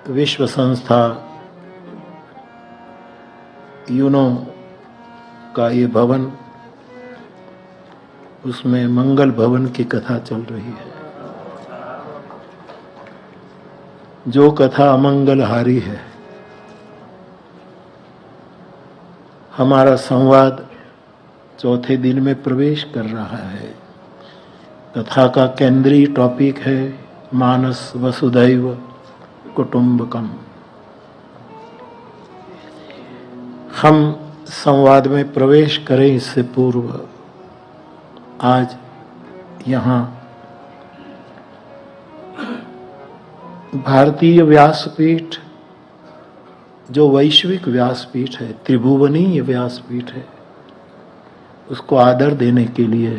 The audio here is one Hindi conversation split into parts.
विश्व संस्था यूनो का ये भवन, उसमें मंगल भवन की कथा चल रही है। जो कथा अमंगलहारी है, हमारा संवाद चौथे दिन में प्रवेश कर रहा है। कथा का केंद्रीय टॉपिक है मानस वसुधैव कुटुंबकम। हम संवाद में प्रवेश करें इससे पूर्व आज यहाँ भारतीय व्यासपीठ, जो वैश्विक व्यासपीठ है, त्रिभुवनीय व्यासपीठ है, उसको आदर देने के लिए,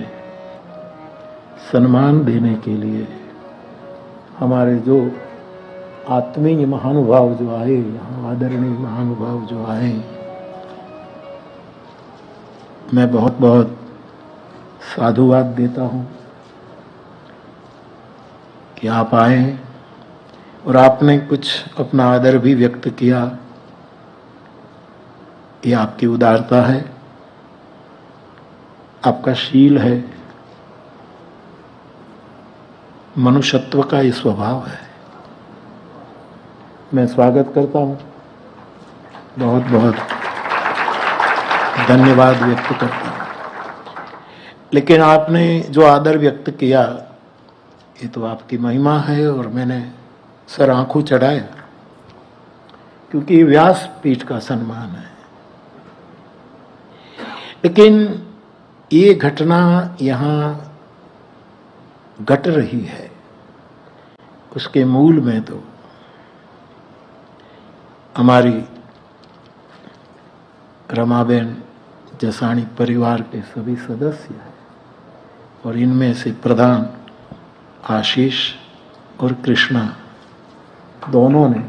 सम्मान देने के लिए हमारे जो आत्मीय महानुभाव जो आए, यहाँ आदरणीय महानुभाव जो आए, मैं बहुत बहुत साधुवाद देता हूँ कि आप आए और आपने कुछ अपना आदर भी व्यक्त किया। ये आपकी उदारता है, आपका शील है, मनुष्यत्व का ये स्वभाव है। मैं स्वागत करता हूँ, बहुत बहुत धन्यवाद व्यक्त करता हूँ। लेकिन आपने जो आदर व्यक्त किया, ये तो आपकी महिमा है और मैंने सर आंखों चढ़ाया, क्योंकि व्यासपीठ का सम्मान है। लेकिन ये घटना यहाँ घट रही है, उसके मूल में तो हमारी रमाबेन जसाणी परिवार के सभी सदस्य हैं और इनमें से प्रधान आशीष और कृष्णा दोनों ने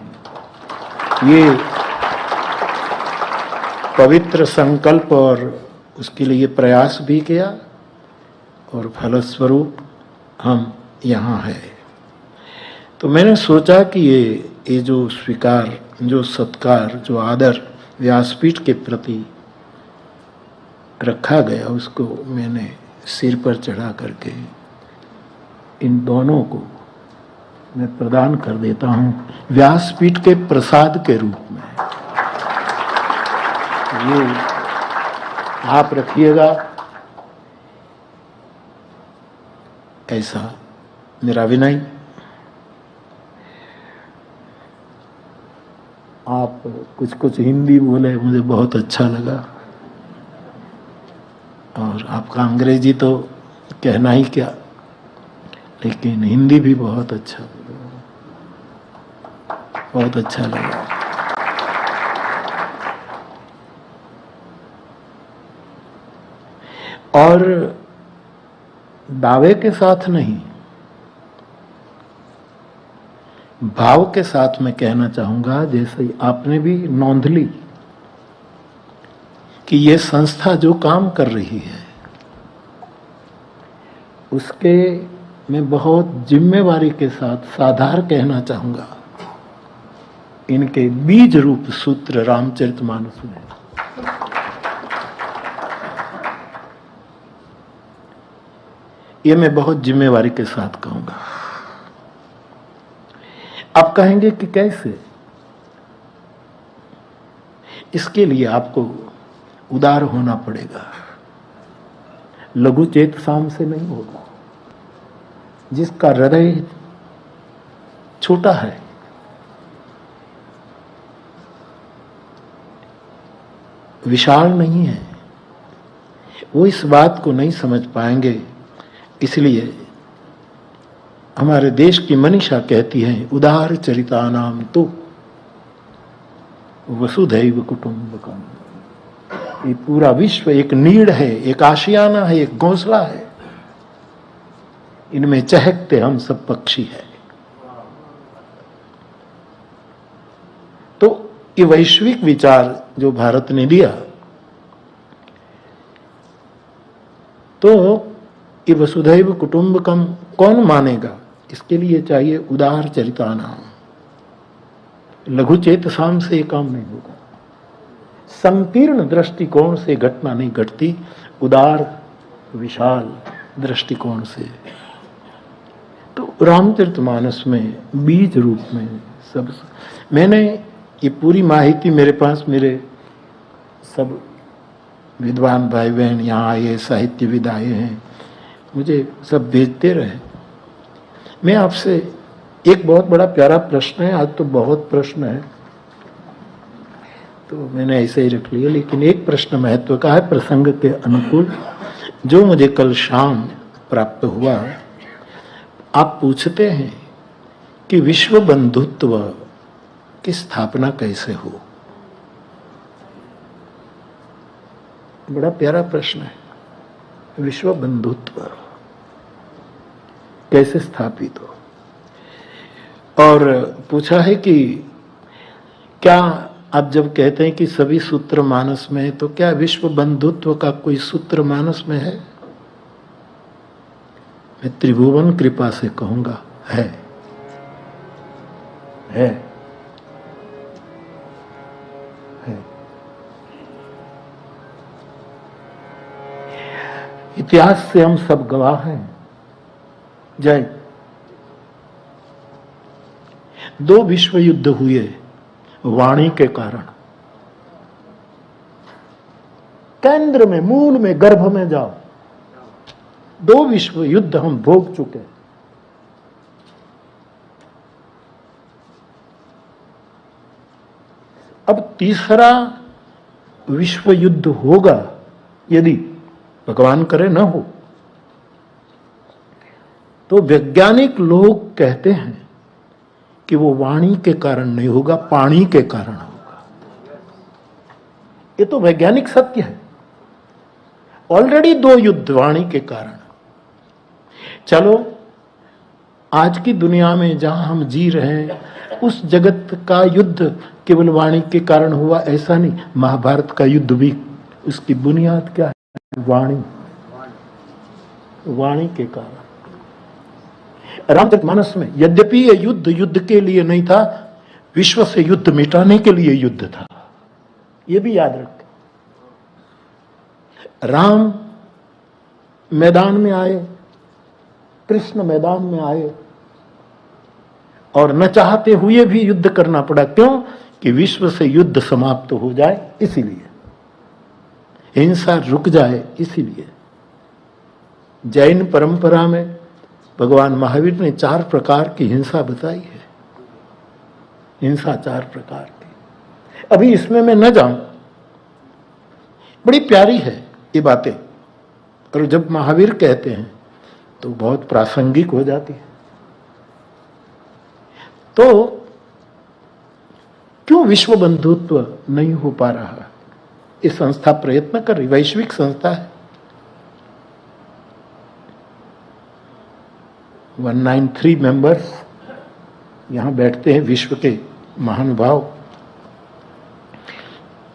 ये पवित्र संकल्प और उसके लिए प्रयास भी किया और फलस्वरूप हम यहाँ हैं। तो मैंने सोचा कि ये जो स्वीकार, जो सत्कार, जो आदर व्यासपीठ के प्रति रखा गया, उसको मैंने सिर पर चढ़ा करके इन दोनों को मैं प्रदान कर देता हूँ व्यासपीठ के प्रसाद के रूप में। ये आप रखिएगा, ऐसा मेरा विनय। आप कुछ कुछ हिंदी बोले, मुझे बहुत अच्छा लगा, और आपका अंग्रेजी तो कहना ही क्या, लेकिन हिंदी भी बहुत अच्छा लगा, बहुत अच्छा लगा। और दावे के साथ नहीं, भाव के साथ मैं कहना चाहूंगा, जैसे आपने भी नोंद ली कि ये संस्था जो काम कर रही है, उसके मैं बहुत जिम्मेवारी के साथ साधार कहना चाहूंगा, इनके बीज रूप सूत्र रामचरितमानस में ये मैं बहुत जिम्मेवारी के साथ कहूंगा। आप कहेंगे कि कैसे? इसके लिए आपको उदार होना पड़ेगा, लघु चेत साम से नहीं होगा। जिसका हृदय छोटा है, विशाल नहीं है, वो इस बात को नहीं समझ पाएंगे। इसलिए हमारे देश की मनीषा कहती है, उदार चरितानाम तो वसुधैव कुटुंबकम। ये पूरा विश्व एक नीड़ है, एक आशियाना है, एक घोंसला है, इनमें चहकते हम सब पक्षी हैं। तो ये वैश्विक विचार जो भारत ने दिया, तो ये वसुधैव कुटुंबकम कौन मानेगा? इसके लिए चाहिए उदार चरितानाम। लघु चेतसाम से ये काम नहीं होगा। संकीर्ण दृष्टिकोण से घटना नहीं घटती, उदार विशाल दृष्टिकोण से। तो रामचरितमानस में बीज रूप में सब, मैंने ये पूरी माहिती मेरे पास मेरे सब विद्वान भाई बहन यहाँ आए, साहित्यविद आए हैं, मुझे सब भेजते रहे। मैं आपसे एक बहुत बड़ा प्यारा प्रश्न है, आज तो बहुत प्रश्न है तो मैंने ऐसे ही रख लिया, लेकिन एक प्रश्न महत्व का है प्रसंग के अनुकूल, जो मुझे कल शाम प्राप्त हुआ। आप पूछते हैं कि विश्व बंधुत्व की स्थापना कैसे हो। बड़ा प्यारा प्रश्न है, विश्व बंधुत्व कैसे स्थापित हो। और पूछा है कि क्या आप जब कहते हैं कि सभी सूत्र मानस में है, तो क्या विश्व बंधुत्व का कोई सूत्र मानस में है? मैं त्रिभुवन कृपा से कहूंगा है। इतिहास से हम सब गवाह हैं। जय, 2 विश्व युद्ध हुए वाणी के कारण। केंद्र में, मूल में, गर्भ में जाओ, 2 विश्व युद्ध हम भोग चुके। अब तीसरा विश्व युद्ध होगा, यदि भगवान करे न हो, तो वैज्ञानिक लोग कहते हैं कि वो वाणी के कारण नहीं होगा, पानी के कारण होगा। ये तो वैज्ञानिक सत्य है। ऑलरेडी 2 युद्ध वाणी के कारण। चलो आज की दुनिया में जहां हम जी रहे हैं, उस जगत का युद्ध केवल वाणी के कारण हुआ ऐसा नहीं। महाभारत का युद्ध भी, उसकी बुनियाद क्या है? वाणी, वाणी के कारण। रामचरितमानस में यद्यपि ये युद्ध के लिए नहीं था, विश्व से युद्ध मिटाने के लिए युद्ध था, ये भी याद रखें। राम मैदान में आए, कृष्ण मैदान में आए, और न चाहते हुए भी युद्ध करना पड़ा। क्यों? कि विश्व से युद्ध समाप्त हो जाए, इसीलिए हिंसा रुक जाए, इसीलिए। जैन परंपरा में भगवान महावीर ने 4 प्रकार की हिंसा बताई है। हिंसा 4 प्रकार की, अभी इसमें मैं न जाऊं। बड़ी प्यारी है ये बातें, और जब महावीर कहते हैं तो बहुत प्रासंगिक हो जाती है। तो क्यों विश्व बंधुत्व नहीं हो पा रहा? ये संस्था प्रयत्न कर रही, वैश्विक संस्था है। 193 मेंबर्स यहां बैठते हैं, विश्व के महानुभाव।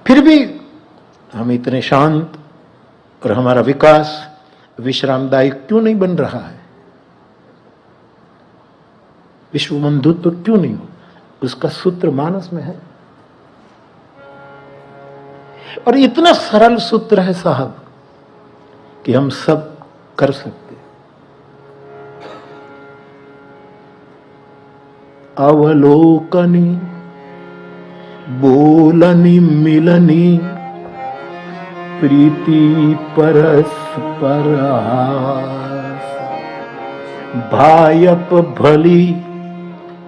फिर भी हम इतने शांत, और हमारा विकास विश्रामदायी क्यों नहीं बन रहा है? विश्व बंधुत्व क्यों नहीं हो? उसका सूत्र मानस में है, और इतना सरल सूत्र है साहब कि हम सब कर सकते। अवलोकनी, बोलनी, मिलनी, प्रीति परस्पर आस, भायप भली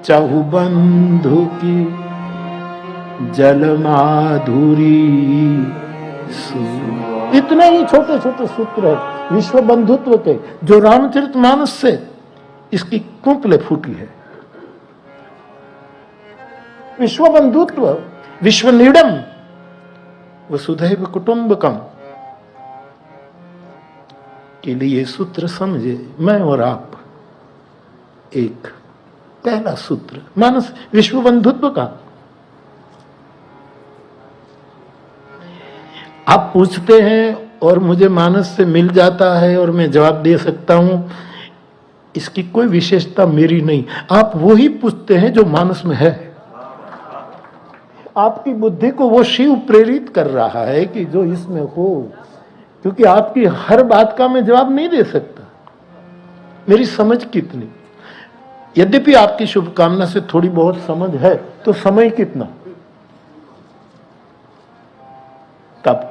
चहुबंधु की, जल माधुरी। इतने ही छोटे छोटे सूत्र है विश्व बंधुत्व के, जो रामचरितमानस से इसकी कुंपले फूटी है। विश्व बंधुत्व, विश्व नीडम, वसुधैव कुटुंबकम के लिए सूत्र समझे मैं और आप। एक पहला सूत्र मानस विश्व बंधुत्व का। आप पूछते हैं और मुझे मानस से मिल जाता है और मैं जवाब दे सकता हूं, इसकी कोई विशेषता मेरी नहीं। आप वही पूछते हैं जो मानस में है। आपकी बुद्धि को वो शिव प्रेरित कर रहा है कि जो इसमें हो, क्योंकि आपकी हर बात का मैं जवाब नहीं दे सकता, मेरी समझ कितनी। यद्यपि आपकी शुभकामना से थोड़ी बहुत समझ है, तो समय कितना तब।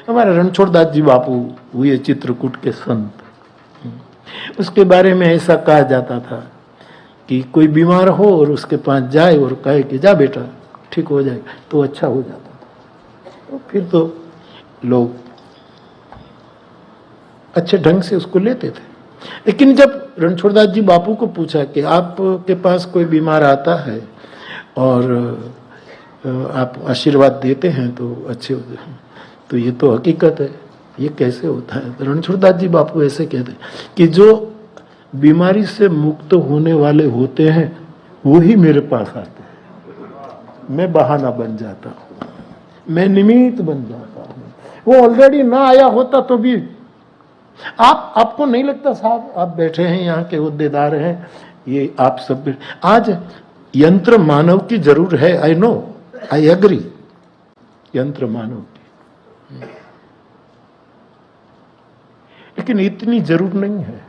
हमारे रणछोड़दास जी बापू हुए चित्रकूट के संत, उसके बारे में ऐसा कहा जाता था कि कोई बीमार हो और उसके पास जाए और कहे कि जा बेटा ठीक हो जाएगा, तो अच्छा हो जाता था। तो फिर तो लोग अच्छे ढंग से उसको लेते थे। लेकिन जब रणछोड़दास जी बापू को पूछा कि आपके पास कोई बीमार आता है और आप आशीर्वाद देते हैं तो अच्छे होते हैं, तो ये तो हकीकत है, ये कैसे होता है? तो रणछोड़दास जी बापू ऐसे कहते हैं कि जो बीमारी से मुक्त होने वाले होते हैं वो ही मेरे पास आते हैं। मैं बहाना बन जाता हूँ, मैं निमित्त बन जाता हूँ। वो ऑलरेडी ना आया होता तो भी आपको नहीं लगता साहब, आप बैठे हैं यहाँ के होद्देदार हैं, ये आप सब आज यंत्र मानव की जरूर है, आई नो, आई एग्री, यंत्र मानव की, लेकिन इतनी जरूर नहीं है।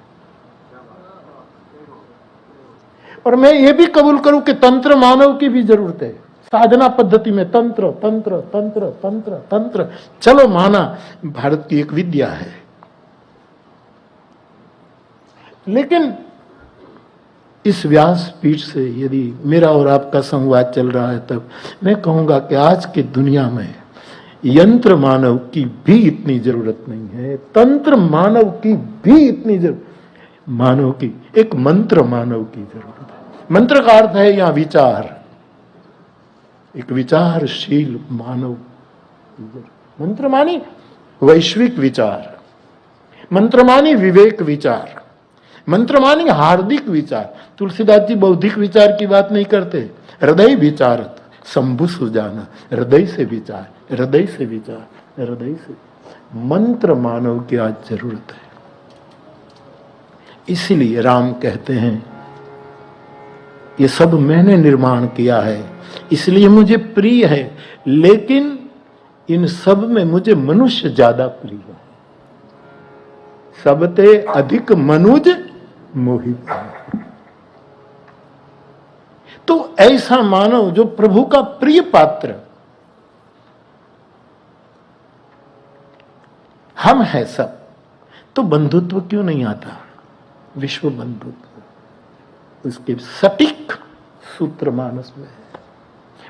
और मैं ये भी कबूल करूं कि तंत्र मानव की भी जरूरत है। साधना पद्धति में तंत्र तंत्र तंत्र तंत्र तंत्र, चलो माना भारत की एक विद्या है, लेकिन इस व्यास पीठ से यदि मेरा और आपका संवाद चल रहा है, तब मैं कहूंगा कि आज की दुनिया में यंत्र मानव की भी इतनी जरूरत नहीं है, तंत्र मानव की भी इतनी जरूरत, मानव की एक मंत्र मानव की जरूरत है। मंत्र का अर्थ है यहां विचार, एक विचारशील मानव। मंत्र मानी वैश्विक विचार, मंत्र मानी विवेक विचार, मंत्र मानी हार्दिक विचार। तुलसीदास जी बौद्धिक विचार की बात नहीं करते, हृदय विचारत शंभु सुजाना, हृदय से विचार, हृदय से विचार, हृदय से। मंत्र मानव की आज जरूरत है। इसीलिए राम कहते हैं ये सब मैंने निर्माण किया है, इसलिए मुझे प्रिय है, लेकिन इन सब में मुझे मनुष्य ज्यादा प्रिय है। सबते अधिक मनुज मोहित। तो ऐसा मानव जो प्रभु का प्रिय पात्र हम हैं सब, तो बंधुत्व क्यों नहीं आता? विश्व बंधुत्व उसके सटीक सूत्र मानस में है।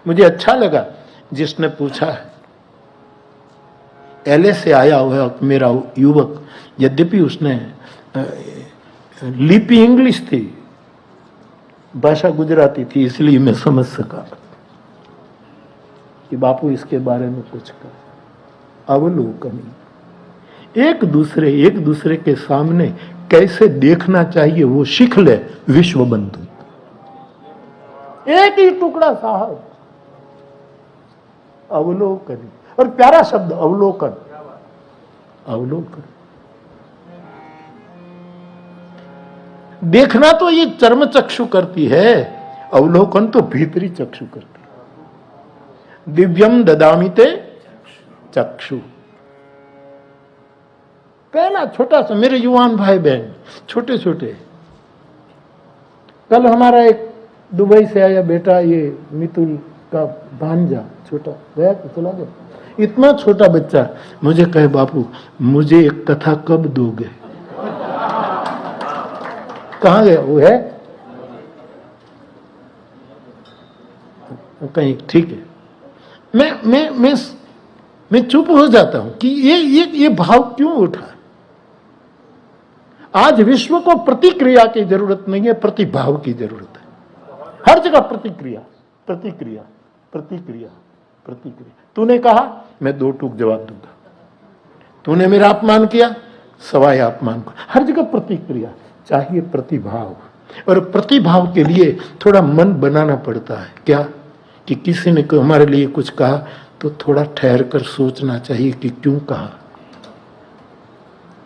मुझे अच्छा लगा जिसने पूछा है, एलए से आया हुआ मेरा युवक, यद्यपि उसने लिपि इंग्लिश थी, भाषा गुजराती थी, इसलिए मैं समझ सका कि बापू इसके बारे में कुछ कर। अवलोकन, एक दूसरे के सामने कैसे देखना चाहिए वो सीख ले। विश्व बंधु एक ही टुकड़ा साहब, अवलोकन, और प्यारा शब्द अवलोकन, अवलोकन। देखना तो ये चर्म चक्षु करती है, अवलोकन तो भीतरी चक्षु करती है। दिव्यम ददामि ते चक्षु। पहला छोटा सा, मेरे युवान भाई बहन छोटे छोटे, कल हमारा एक दुबई से आया बेटा, ये मितुल का भांजा छोटा, गया तो चला गया, इतना छोटा बच्चा मुझे कहे बापू मुझे एक कथा कब दोगे? कहाँ गया वो है? कहीं ठीक है। मैं चुप हो जाता हूं कि ये भाव क्यों उठा। आज विश्व को प्रतिक्रिया की जरूरत नहीं है, प्रतिभाव की जरूरत है। हर जगह प्रतिक्रिया प्रतिक्रिया प्रतिक्रिया प्रतिक्रिया। तूने कहा मैं दो टूक जवाब दूंगा, तूने मेरा अपमान किया सवाए अपमान को। हर जगह प्रतिक्रिया चाहिए, प्रतिभाव। और प्रतिभाव के लिए थोड़ा मन बनाना पड़ता है। क्या कि किसी ने हमारे लिए कुछ कहा तो थोड़ा ठहर कर सोचना चाहिए कि क्यों कहा,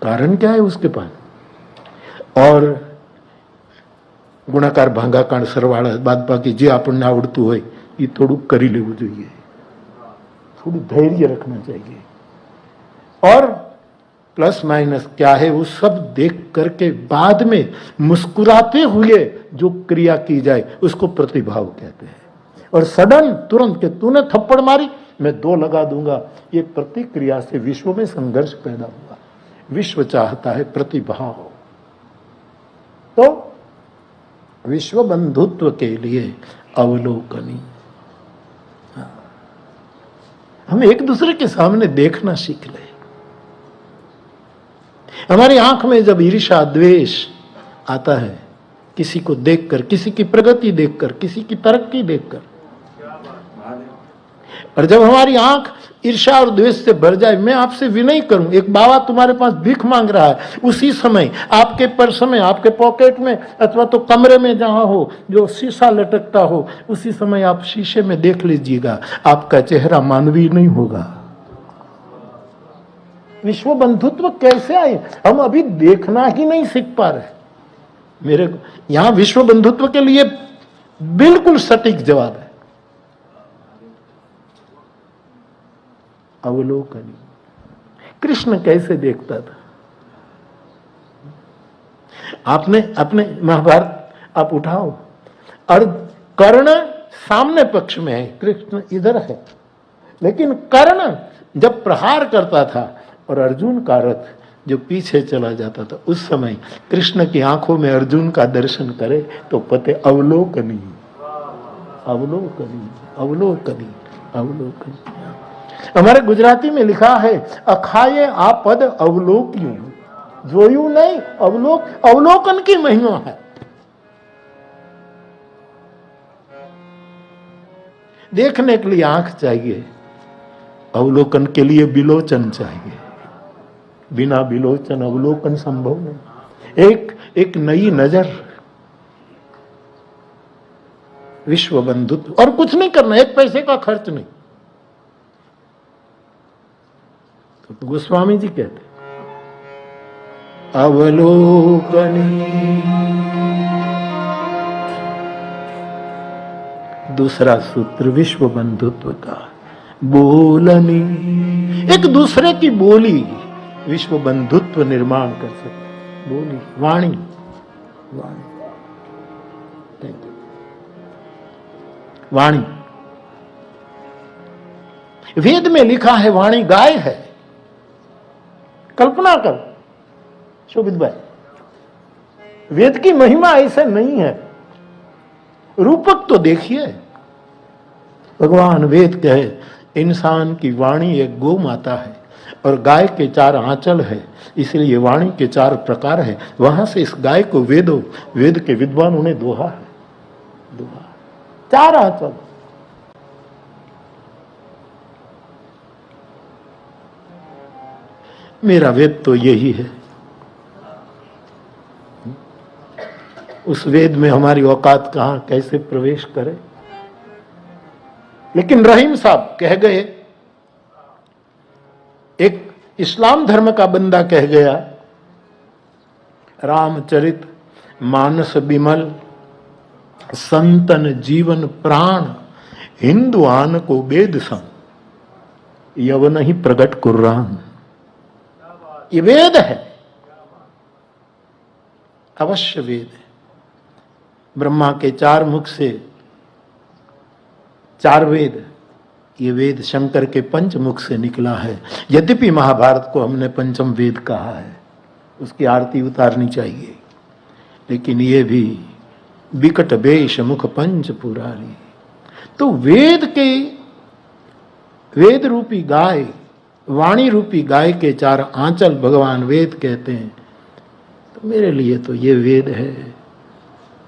कारण क्या है उसके पास। और ગુણાકાર ભાગાકાર સરવાળા બાદબાકી જે આપણને આવડતું હોય એ થોડુંક કરી લેવું જોઈએ, थोड़ी धैर्य रखना चाहिए, और प्लस माइनस क्या है वो सब देख करके बाद में मुस्कुराते हुए जो क्रिया की जाए उसको प्रतिभाव कहते हैं। और सडन तुरंत के तूने थप्पड़ मारी मैं 2 लगा दूंगा, ये प्रतिक्रिया से विश्व में संघर्ष पैदा हुआ। विश्व चाहता है प्रतिभाव। तो विश्व बंधुत्व के लिए अवलोकनी, हम एक दूसरे के सामने देखना सीख ले। हमारी आंख में जब ईर्ष्या द्वेष आता है, किसी को देखकर, किसी की प्रगति देखकर, किसी की तरक्की देखकर, और जब हमारी आंख ईर्ष्या और द्वेष से भर जाए, मैं आपसे विनय करूं, एक बाबा तुम्हारे पास भीख मांग रहा है, उसी समय आपके पर्स में, आपके पॉकेट में, अथवा तो कमरे में जहां हो जो शीशा लटकता हो, उसी समय आप शीशे में देख लीजिएगा, आपका चेहरा मानवीय नहीं होगा। विश्व बंधुत्व कैसे आए? हम अभी देखना ही नहीं सीख पा रहे। मेरे यहां विश्व बंधुत्व के लिए बिल्कुल सटीक जवाब है, अवलोकनी। कृष्ण कैसे देखता था? आपने अपने महाभारत आप उठाओ, और कर्ण सामने पक्ष में है, कृष्ण इधर है, लेकिन कर्ण जब प्रहार करता था और अर्जुन का रथ जो पीछे चला जाता था, उस समय कृष्ण की आंखों में अर्जुन का दर्शन करे तो पते अवलोकनी, अवलोकनी, अवलोकनी, अवलोकनी। हमारे गुजराती में लिखा है, अखाए आ पद अवलोक्यू, जोयू नहीं, अवलोकन की महिमा है। देखने के लिए आंख चाहिए, अवलोकन के लिए बिलोचन चाहिए। बिना बिलोचन अवलोकन संभव नहीं। एक नई नजर, विश्व बंधुत्व, और कुछ नहीं करना, 1 पैसे का खर्च नहीं। तो गोस्वामी जी कहते अवलोकनी। दूसरा सूत्र विश्व बंधुत्व का, बोलनी, एक दूसरे की बोली विश्व बंधुत्व निर्माण कर सकते। बोली, वाणी, वाणी, वाणी। वेद में लिखा है वाणी गाय है। कल्पना कर शोभित भाई, वेद की महिमा ऐसे नहीं है। रूपक तो देखिए, भगवान वेद कहे इंसान की वाणी एक गौ माता है और गाय के 4 आंचल है, इसलिए वाणी के 4 प्रकार है। वहां से इस गाय को वेद के विद्वानों ने दोहा है, दोहा 4 आंचल। मेरा वेद तो यही है। उस वेद में हमारी औकात कहां, कैसे प्रवेश करें? लेकिन रहीम साहब कह गए, एक इस्लाम धर्म का बंदा कह गया, रामचरित मानस बिमल संतन जीवन प्राण हिंदुआन को वेद सम यवन ही प्रगट कुर्रान। ये वेद है, अवश्य वेद है। ब्रह्मा के 4 मुख से 4 वेद, ये वेद शंकर के 5 मुख से निकला है। यद्यपि महाभारत को हमने पंचम वेद कहा है, उसकी आरती उतारनी चाहिए, लेकिन ये भी विकट बेश मुख पंच पुरारी। तो वेद रूपी गाय, वाणी रूपी गाय के 4 आंचल भगवान वेद कहते हैं। तो मेरे लिए तो ये वेद है।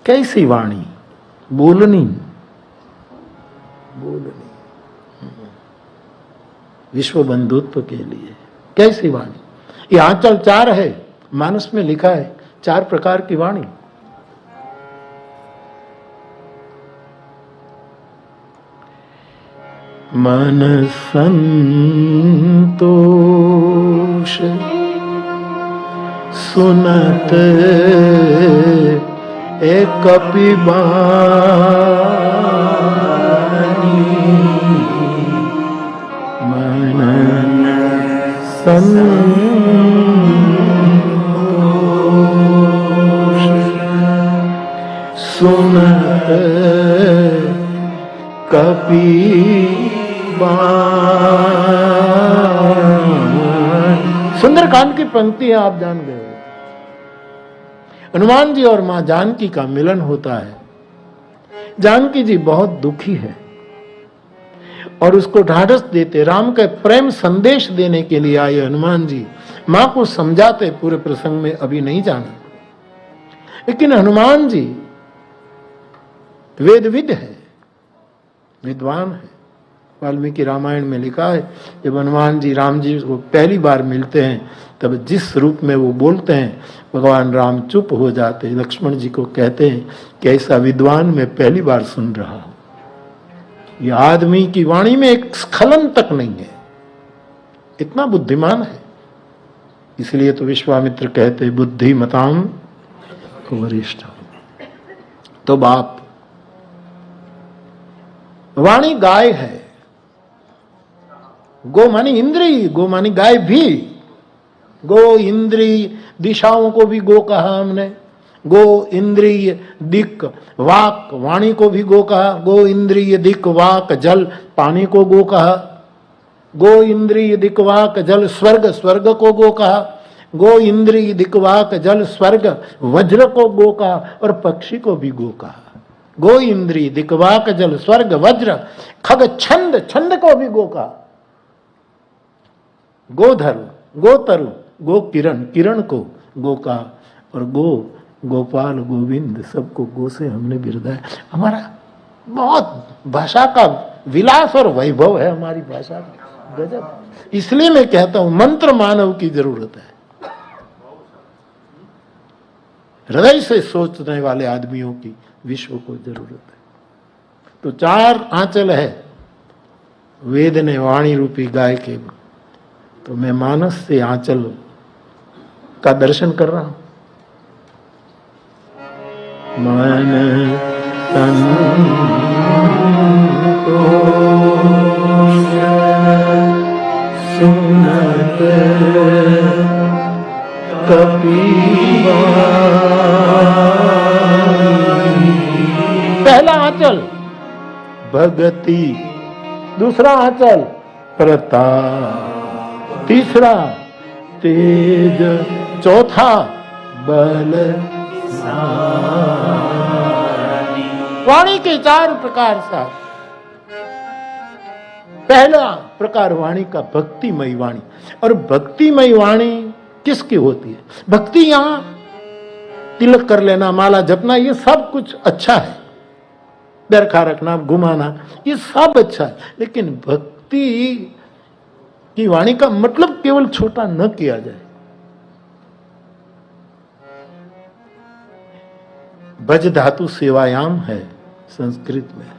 कैसी वाणी? बोलनी, बोलनी, विश्व बंधुत्व के लिए कैसी वाणी? ये आंचल 4 है, मानस में लिखा है 4 प्रकार की वाणी। मन संतोष सुनत एक कपि बानी मन संतोष सुनत कपि बानी। सुंदरकांड की पंक्तियां आप जान गए। हनुमान जी और मां जानकी का मिलन होता है। जानकी जी बहुत दुखी है और उसको ढाढ़स देते, राम का प्रेम संदेश देने के लिए आए हनुमान जी। मां को समझाते, पूरे प्रसंग में अभी नहीं जाना, लेकिन हनुमान जी वेदविद है, विद्वान है। वाल्मीकि रामायण में लिखा है, जब हनुमान जी राम जी को पहली बार मिलते हैं तब जिस रूप में वो बोलते हैं, भगवान राम चुप हो जाते, लक्ष्मण जी को कहते हैं कि ऐसा विद्वान मैं पहली बार सुन रहा हूं। ये आदमी की वाणी में एक स्खलन तक नहीं है, इतना बुद्धिमान है। इसलिए तो विश्वामित्र कहते बुद्धिमताम वरिष्ठ। तो बाप, वाणी गाय है। गो मानी इंद्रिय, गो मानी गाय भी। गो इंद्रिय, दिशाओं को भी गो कहा हमने। गो इंद्रिय दिक वाक, वाणी को भी गो कहा। गो इंद्रिय दिक वाक जल, पानी को गो कहा। गो इंद्रिय दिक वाक जल स्वर्ग, स्वर्ग को गो कहा। गो इंद्रिय दिक वाक जल स्वर्ग, वज्र को गो कहा और पक्षी को भी गो कहा। गो इंद्रिय दिक वाक जल स्वर्ग वज्र, खग छंद, छंद को भी गो कहा। गोधर, गोतरु, गो किरण, किरण को गो कहा। और गो, गोपाल, गोविंद, सबको गो से हमने बिरदाया। हमारा बहुत भाषा का विलास और वैभव है, हमारी भाषा का गजब। इसलिए मैं कहता हूं मंत्र मानव की जरूरत है। हृदय से सोचने वाले आदमियों की विश्व को जरूरत है। तो 4 आंचल है वेद ने वाणी रूपी गाय के, तो मैं मानस से आंचल का दर्शन कर रहा हूं। मन संतोष सुनत कपि बानी। पहला आंचल भगति, दूसरा आंचल प्रताप, तीसरा तेज, चौथा बल। वाणी के 4 प्रकार सा। पहला प्रकार वाणी का भक्तिमयी वाणी। और भक्तिमयी वाणी किसकी होती है? भक्ति यहां तिलक कर लेना, माला जपना, ये सब कुछ अच्छा है। दरखा रखना, घुमाना, ये सब अच्छा है। लेकिन भक्ति की वाणी का मतलब केवल छोटा न किया जाए। भज धातु सेवायाम है संस्कृत में।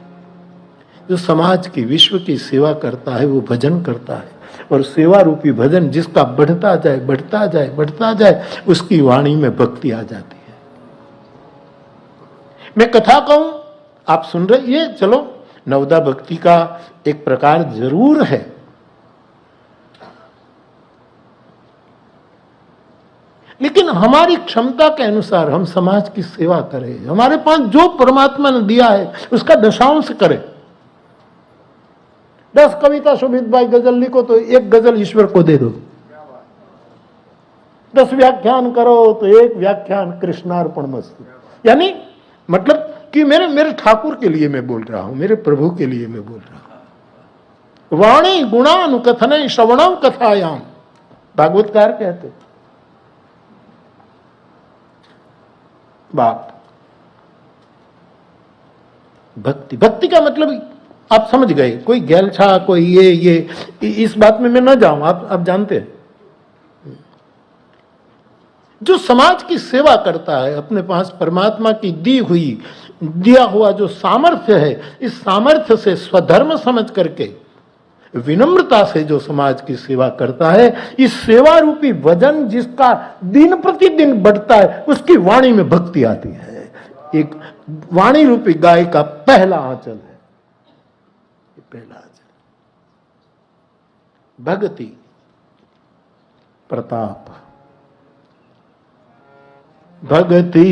जो समाज की, विश्व की सेवा करता है वो भजन करता है। और सेवा रूपी भजन जिसका बढ़ता जाए, बढ़ता जाए, बढ़ता जाए, उसकी वाणी में भक्ति आ जाती है। मैं कथा कहूं, आप सुन रहे, ये चलो नवदा भक्ति का एक प्रकार जरूर है, लेकिन हमारी क्षमता के अनुसार हम समाज की सेवा करें। हमारे पास जो परमात्मा ने दिया है उसका दशांश करें। 10 कविता शोभित भाई गजल लिखो तो 1 गजल ईश्वर को दे दो। 10 व्याख्यान करो तो 1 व्याख्यान कृष्णार्पणमस्तु। यानी मतलब कि मेरे ठाकुर के लिए मैं बोल रहा हूं, मेरे प्रभु के लिए मैं बोल रहा हूं। वाणी गुणानुकथने श्रवणम कथायाम, भागवतकार कहते। बाप, भक्ति, भक्ति का मतलब आप समझ गए। कोई गैलछा, कोई ये इस बात में मैं न जाऊं, आप जानते हैं। जो समाज की सेवा करता है, अपने पास परमात्मा की दिया हुआ जो सामर्थ्य है, इस सामर्थ्य से स्वधर्म समझ करके विनम्रता से जो समाज की सेवा करता है, इस सेवा रूपी वजन जिसका दिन प्रतिदिन बढ़ता है, उसकी वाणी में भक्ति आती है। एक वाणी रूपी गाय का पहला आंचल है, ये पहला आंचल। भक्ति, प्रताप, भक्ति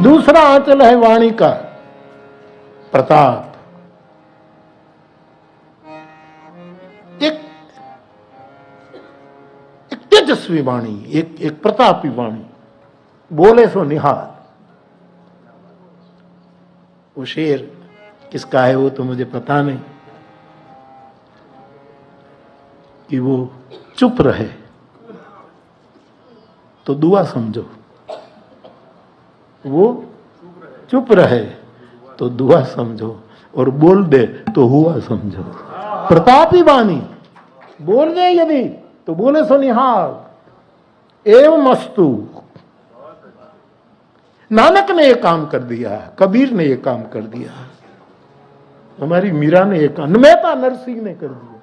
दूसरा आंचल है वाणी का, प्रताप। एक तेजस्वी वाणी, एक प्रतापी वाणी, बोले सो निहाल। वो शेर किसका है वो तो मुझे पता नहीं, कि वो चुप रहे तो दुआ समझो, वो चुप रहे तो दुआ समझो, और बोल दे तो हुआ समझो। प्रतापी वाणी, बोल दे यदि तो बोले सो निहाल एवं मस्तु। नानक ने ये काम कर दिया, कबीर ने ये काम कर दिया, हमारी मीरा ने ये काम, मेहता नरसिंह ने कर दिया,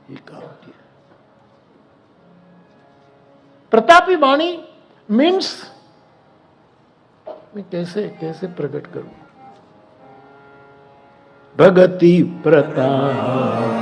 ये काम किया। प्रतापी वाणी मीन्स मैं कैसे प्रकट करूं? भगति प्रताप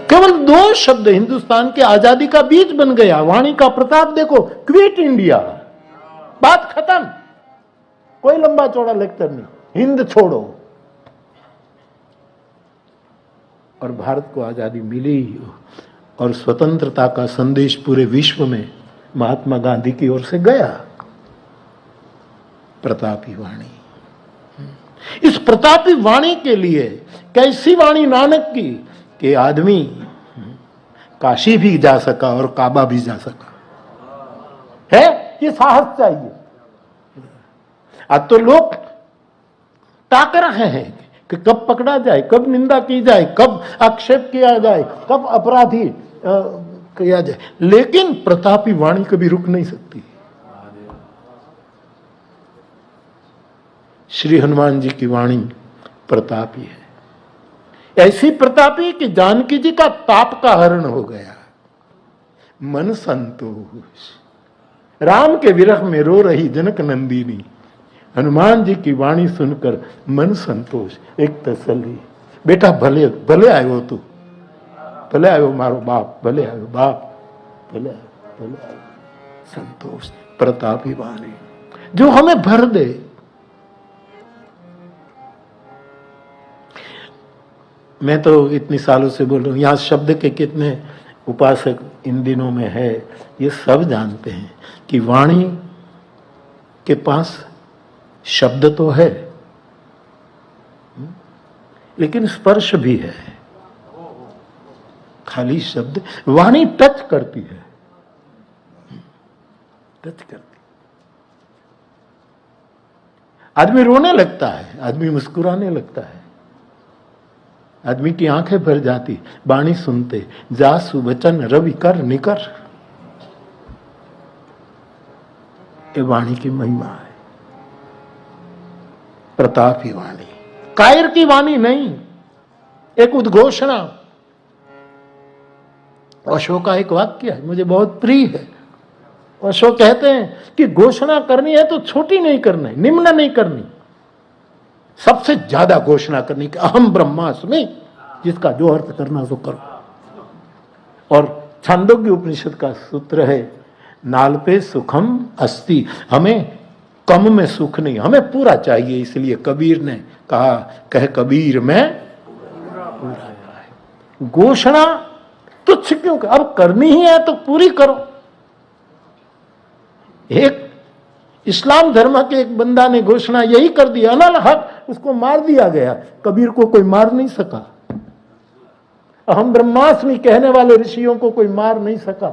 केवल दो शब्द हिंदुस्तान के आजादी का बीज बन गया। वाणी का प्रताप देखो, क्विट इंडिया, बात खत्म, कोई लंबा चौड़ा लेक्चर नहीं, हिंद छोड़ो। और भारत को आजादी मिली और स्वतंत्रता का संदेश पूरे विश्व में महात्मा गांधी की ओर से गया। प्रतापी वाणी, इस प्रतापी वाणी के लिए कैसी वाणी नानक की कि आदमी काशी भी जा सका और काबा भी जा सका है। ये साहस चाहिए। आज तो लोग ताक रहे हैं कि कब पकड़ा जाए, कब निंदा की जाए, कब आक्षेप किया जाए, कब अपराधी किया जाए, लेकिन प्रतापी वाणी कभी रुक नहीं सकती। श्री हनुमान जी की वाणी प्रतापी है, ऐसी प्रतापी कि जानकी जी का ताप का हरण हो गया। मन संतोष, राम के विरह में रो रही जनक नंदिनी, हनुमान जी की वाणी सुनकर मन संतोष, एक तसल्ली। बेटा भले भले आयो तू, भले आयो मारो बाप, भले आयो बाप, भले आयो, भले आयो। संतोष, प्रतापी वाणी जो हमें भर दे। मैं तो इतनी सालों से बोल रहा हूं, यहां शब्द के कितने उपासक इन दिनों में है, ये सब जानते हैं कि वाणी के पास शब्द तो है लेकिन स्पर्श भी है। खाली शब्द, वाणी टच करती है, टच करती। आदमी रोने लगता है, आदमी मुस्कुराने लगता है, आदमी की आंखें भर जाती वाणी सुनते। जासु वचन रवि कर निकर, ये वाणी की महिमा है। प्रतापी वाणी, कायर की वाणी नहीं, एक उद्घोषणा। अशोक का एक वाक्य है, मुझे बहुत प्रिय है। अशोक कहते हैं कि घोषणा करनी है तो छोटी नहीं करनी, निम्न नहीं करनी, सबसे ज्यादा घोषणा करनी कि अहम ब्रह्मास्मि, जिसका जो अर्थ करना सो करो। और छांदोग्य उपनिषद का सूत्र है, नाल्पे सुखम अस्ति, हमें कम में सुख नहीं, हमें पूरा चाहिए। इसलिए कबीर ने कहा, कह कबीर मैं पूरा पाए। घोषणा तुच्छ क्यों, अब करनी ही है तो पूरी करो। एक इस्लाम धर्म के एक बंदा ने घोषणा यही कर दी, अनल हक, उसको मार दिया गया। कबीर को कोई मार नहीं सका, अहम ब्रह्मास्मि कहने वाले ऋषियों को कोई मार नहीं सका।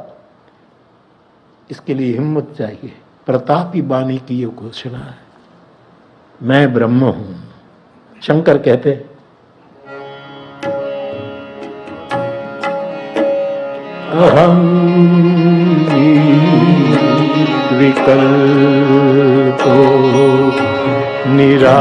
इसके लिए हिम्मत चाहिए। प्रतापी वाणी की ये घोषणा है, मैं ब्रह्म हूं, शंकर कहते अहम विकल्पो निरा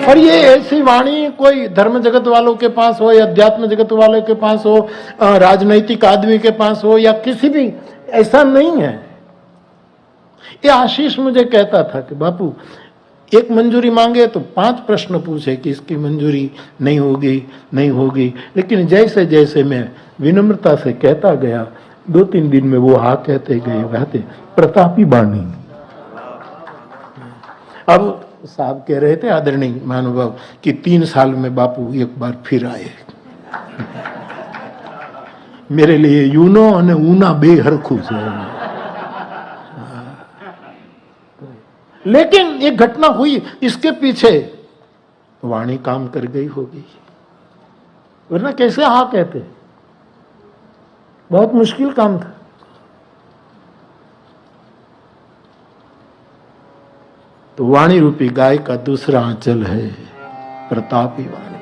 और ये ऐसी वाणी कोई धर्म जगत वालों के पास हो या अध्यात्म जगत वालों के पास हो, राजनैतिक आदमी के पास हो या किसी भी, ऐसा नहीं है। ये आशीष मुझे कहता था कि बापू एक मंजूरी मांगे तो 5 प्रश्न पूछे कि इसकी मंजूरी नहीं होगी, लेकिन जैसे जैसे मैं विनम्रता से कहता गया 2-3 दिन में वो हाँ कहते गए। प्रतापी वाणी। अब साहब कह रहे थे आदरणीय महानुभाव कि 3 साल में बापू एक बार फिर आए। मेरे लिए यूनो और ऊना बेहरखू है। लेकिन एक घटना हुई, इसके पीछे वाणी काम कर गई होगी, वरना कैसे हाँ कहते। बहुत मुश्किल काम था। तो वाणी रूपी गाय का दूसरा आंचल है प्रतापी वाणी,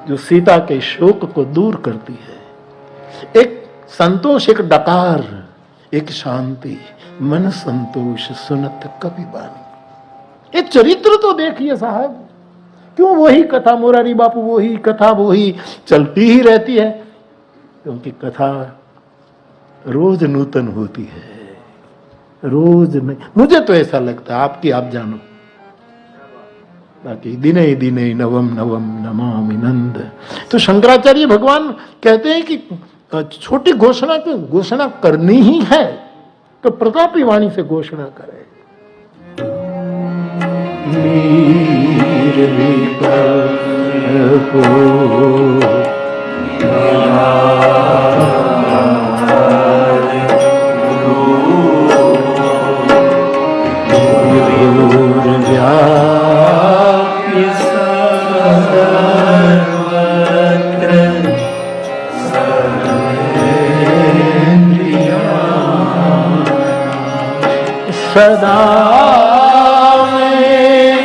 जो सीता के शोक को दूर करती है। एक संतोष, एक डकार, एक शांति, मन संतोष सुनत कवि वाणी। ये चरित्र तो देखिए साहब, क्यों वही कथा मुरारी बापू, वही कथा वही चलती ही रहती है, क्योंकि कथा रोज नूतन होती है, रोज नहीं। मुझे तो ऐसा लगता है, आपकी आप जानो, बाकी दिने दिने नवम नवम नमामि नंद। तो शंकराचार्य भगवान कहते हैं कि छोटी घोषणा की घोषणा करनी ही है तो प्रतापी वाणी से घोषणा करे। सदा में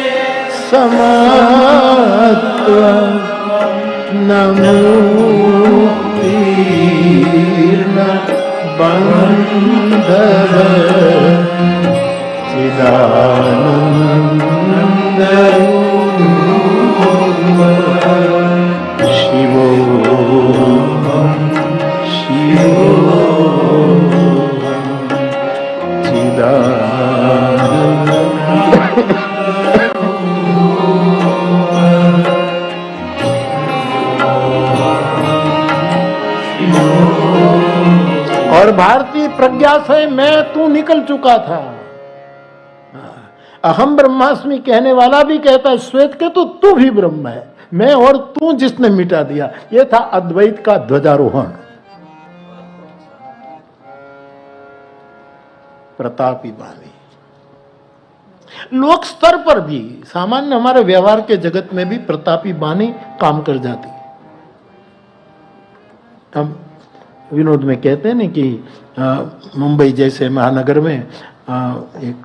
समत्व न मुक्ति न बंधव चिदानंद शिवो शिवो और भारतीय प्रज्ञा से मैं तू निकल चुका था। अहम ब्रह्मास्मि कहने वाला भी कहता है श्वेत के तो तू भी ब्रह्म है, मैं और तू जिसने मिटा दिया। यह था अद्वैत का ध्वजारोहण। प्रतापी वाणी लोक स्तर पर भी, सामान्य हमारे व्यवहार के जगत में भी प्रतापी वाणी काम कर जाती है। हम विनोद में कहते हैं ना कि मुंबई जैसे महानगर में एक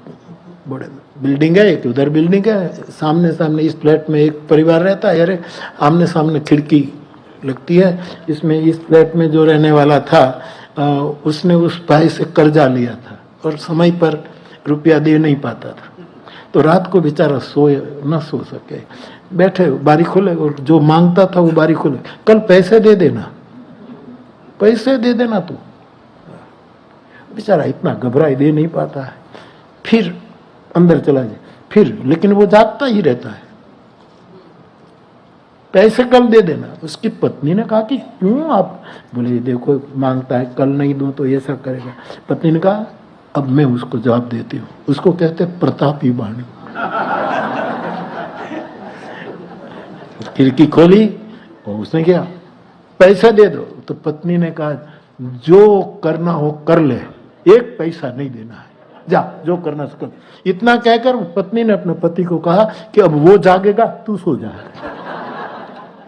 बड़े बिल्डिंग है, एक उधर बिल्डिंग है, सामने सामने इस फ्लैट में एक परिवार रहता है, अरे आमने सामने खिड़की लगती है। इसमें इस फ्लैट में जो रहने वाला था उसने उस भाई से कर्जा लिया था और समय पर रुपया दे नहीं पाता था, तो रात को बेचारा न सो सके, बैठे बारी खोले और जो मांगता था वो बारी खोले, कल पैसे दे देना, पैसे दे देना। तू बेचारा इतना घबराई, दे नहीं पाता है, फिर अंदर चला जाए, फिर लेकिन वो जागता ही रहता है, पैसे कल दे देना। उसकी पत्नी ने कहा कि क्यों आप, बोले देखो मांगता है, कल नहीं दूं तो ऐसा करेगा। पत्नी ने कहा अब मैं उसको जवाब देती हूँ, उसको कहते प्रतापी वाणी। खिड़की खोली और उसने क्या, पैसे दे दो। तो पत्नी ने कहा जो करना हो कर ले, एक पैसा नहीं देना है, जा जो करना कर। इतना कहकर पत्नी ने अपने पति को कहा कि अब वो जागेगा, तू सो जा।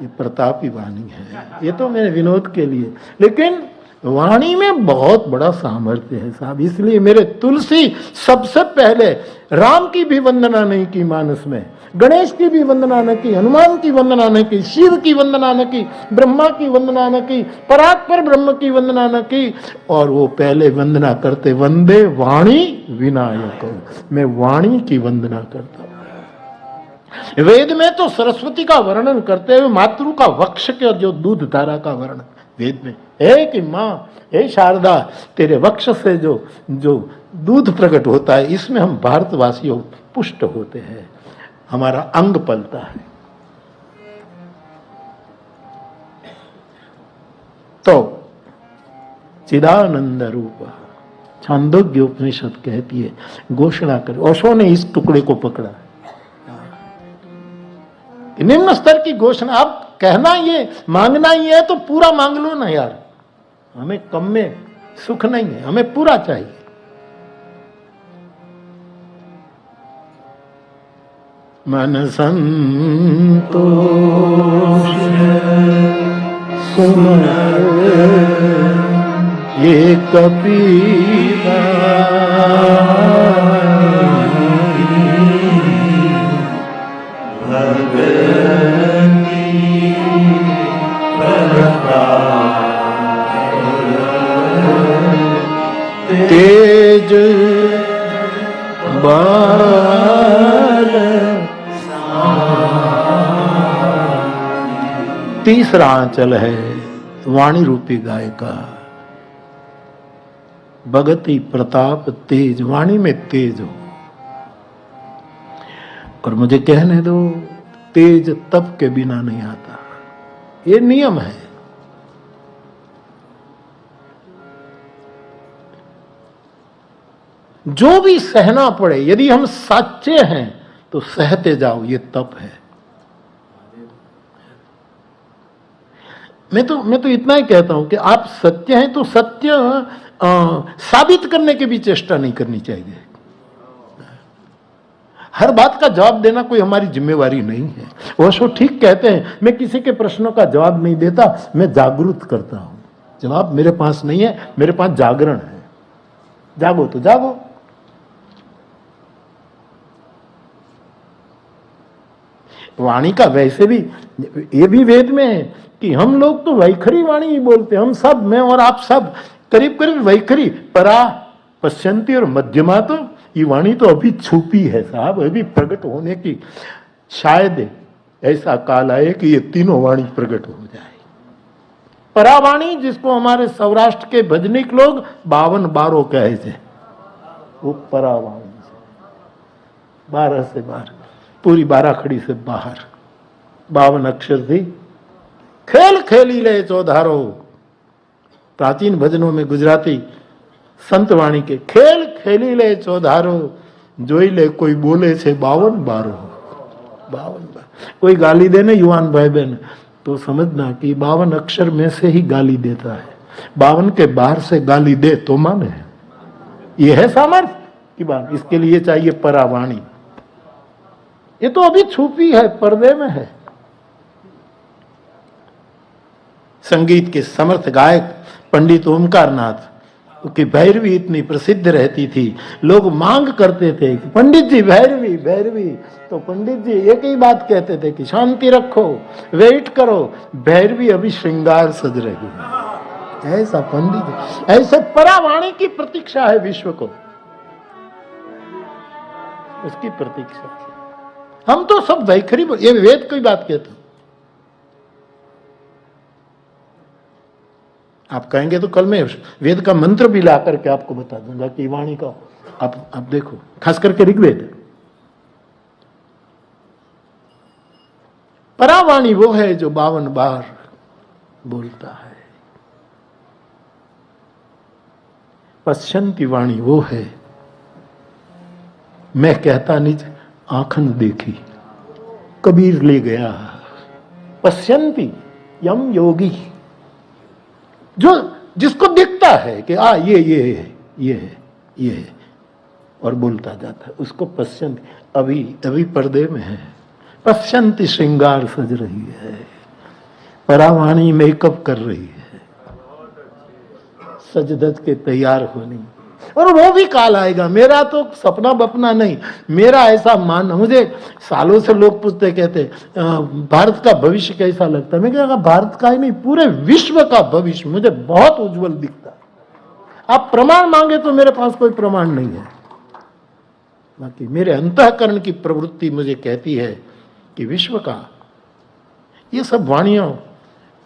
ये प्रतापी वाणी है, ये तो मेरे विनोद के लिए, लेकिन वाणी में बहुत बड़ा सामर्थ्य है साहब। इसलिए मेरे तुलसी सबसे पहले राम की भी वंदना नहीं की मानस में, गणेश की भी वंदना न की, हनुमान की वंदना न की, शिव की वंदना न की, ब्रह्मा की वंदना न की, परात्पर ब्रह्म की वंदना न की, और वो पहले वंदना करते वंदे वाणी विनायक, मैं वाणी की वंदना करता हूं। वेद में तो सरस्वती का वर्णन करते हुए मातृ का वक्ष के जो दूध धारा का वर्णन वेद में है कि माँ हे शारदा, तेरे वक्ष से जो जो दूध प्रकट होता है, इसमें हम भारतवासियों पुष्ट होते हैं, हमारा अंग पलता है। तो चिदानंद रूप छांदोग्य उपनिषद कहती है, घोषणा कर, ओशो ने इस टुकड़े को पकड़ा, निम्न स्तर की घोषणा। अब कहना ये, मांगना ही है तो पूरा मांग लो ना यार, हमें कम में सुख नहीं है, हमें पूरा चाहिए। मन संतोष सुमन ये कपीवा तेज बाल। तीसरा आंचल है वाणी रूपी गाय का, भगति प्रताप तेज, वाणी में तेज हो। और मुझे कहने दो, तेज तप के बिना नहीं आता, ये नियम है। जो भी सहना पड़े, यदि हम सच्चे हैं तो सहते जाओ, ये तप है। मैं तो इतना ही कहता हूं कि आप सत्य हैं तो सत्य साबित करने की भी चेष्टा नहीं करनी चाहिए। हर बात का जवाब देना कोई हमारी जिम्मेवारी नहीं है। ओशो ठीक कहते हैं, मैं किसी के प्रश्नों का जवाब नहीं देता, मैं जागरूक करता हूं। जवाब मेरे पास नहीं है, मेरे पास जागरण है। जागो तो जागो। वाणी का वैसे भी, ये भी वेद में है कि हम लोग तो वैखरी वाणी ही बोलते हैं। हम सब, मैं और आप सब करीब करीब वैखरी, परा, पश्चंती और मध्यमा, तो ये वाणी तो अभी छुपी है साहब, अभी प्रकट होने की शायद ऐसा काल आए कि ये तीनों वाणी प्रकट हो जाए। परावाणी, जिसको हमारे सौराष्ट्र के भजनिक लोग 52-12 कहे थे, वो परावाणी, 12 से 12, पूरी 12 खड़ी से बाहर 52 अक्षर थी। खेल खेली ले चौधारो, प्राचीन भजनों में गुजराती संत वाणी के, खेल खेली ले चौधारो, जोई ले कोई बोले छे 52-12, 52। कोई गाली देने युवान भाई बहन तो समझना कि 52 अक्षर में से ही गाली देता है, 52 के बाहर से गाली दे तो माने। ये है सामर्थ्य की बात। इसके लिए चाहिए परावाणी। ये तो अभी छुपी है, पर्दे में है। संगीत के समर्थ गायक पंडित ओमकारनाथ की भैरवी इतनी प्रसिद्ध रहती थी, लोग मांग करते थे कि पंडित जी भैरवी भैरवी, तो पंडित जी एक ही बात कहते थे कि शांति रखो, वेट करो, भैरवी अभी श्रृंगार सज रही है। ऐसा पंडित, ऐसे परावाणी की प्रतीक्षा है विश्व को, उसकी प्रतीक्षा। हम तो सब वैखरी, ये वेद की बात कहते। आप कहेंगे तो कल मैं वेद का मंत्र भी ला करके आपको बता दूंगा कि वाणी का आप देखो, खास करके ऋग्वेद। परावाणी वो है जो 52 बार बोलता है। पश्चंती वाणी वो है, मैं कहता निज आंखन देखी, कबीर ले गया। पश्चंती यम योगी, जो जिसको दिखता है कि ये ये है, ये है, और बोलता जाता है। उसको पश्यंती, अभी अभी पर्दे में है, पश्यंती श्रृंगार सज रही है, परावाणी मेकअप कर रही है, सज धज के तैयार होनी, और वो भी काल आएगा। मेरा तो सपना बपना नहीं, मेरा ऐसा मान, मुझे सालों से लोग पूछते, कहते भारत का भविष्य कैसा लगता है। मैं कहता भारत का ही नहीं, पूरे विश्व का भविष्य मुझे बहुत उज्जवल दिखता है। आप प्रमाण मांगे तो मेरे पास कोई प्रमाण नहीं है, बाकी मेरे अंतःकरण की प्रवृत्ति मुझे कहती है कि विश्व का, ये सब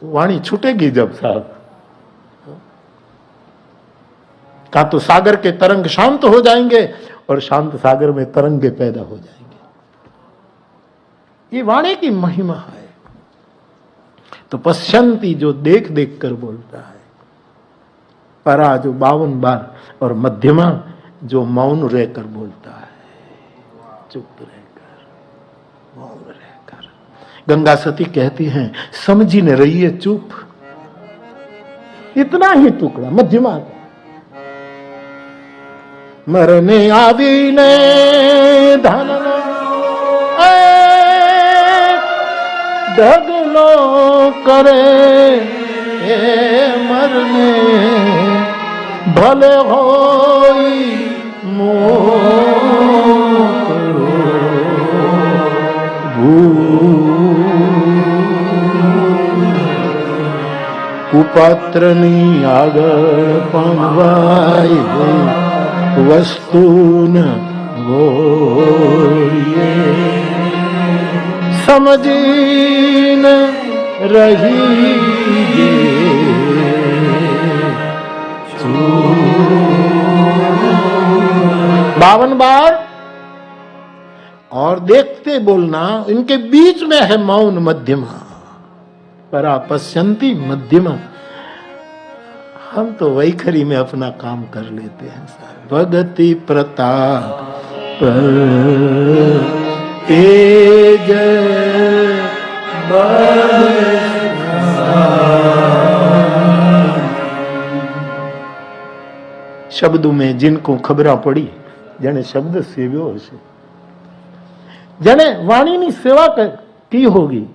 वाणी छूटेगी जब साहब, का तो सागर के तरंग शांत हो जाएंगे और शांत सागर में तरंगे पैदा हो जाएंगे। ये वाणी की महिमा है। तो पश्यंती जो देख देख कर बोलता है, परा जो 52 बार, और मध्यमा जो मौन रहकर बोलता है, चुप रहकर, मौन रहकर। गंगा सती कहती हैं, समझी न रही है चुप, इतना ही टुकड़ा मध्यमा का। मरने आवी ने धनलो ढगलो करे, मरने भले होई कुपात्रनी आगळ पणवाई वस्तु न गोरिए, समझी न रही बावन बार, और देखते बोलना, इनके बीच में है मौन मध्यमा, परा पश्यंती मध्यमा। हम तो वैखरी में अपना काम कर लेते हैं साहब। भगति प्रताप तेज शब्दों में जिनको खबरा पड़ी, जने शब्द सेव्यो हशे, जने वाणी नी सेवा की होगी,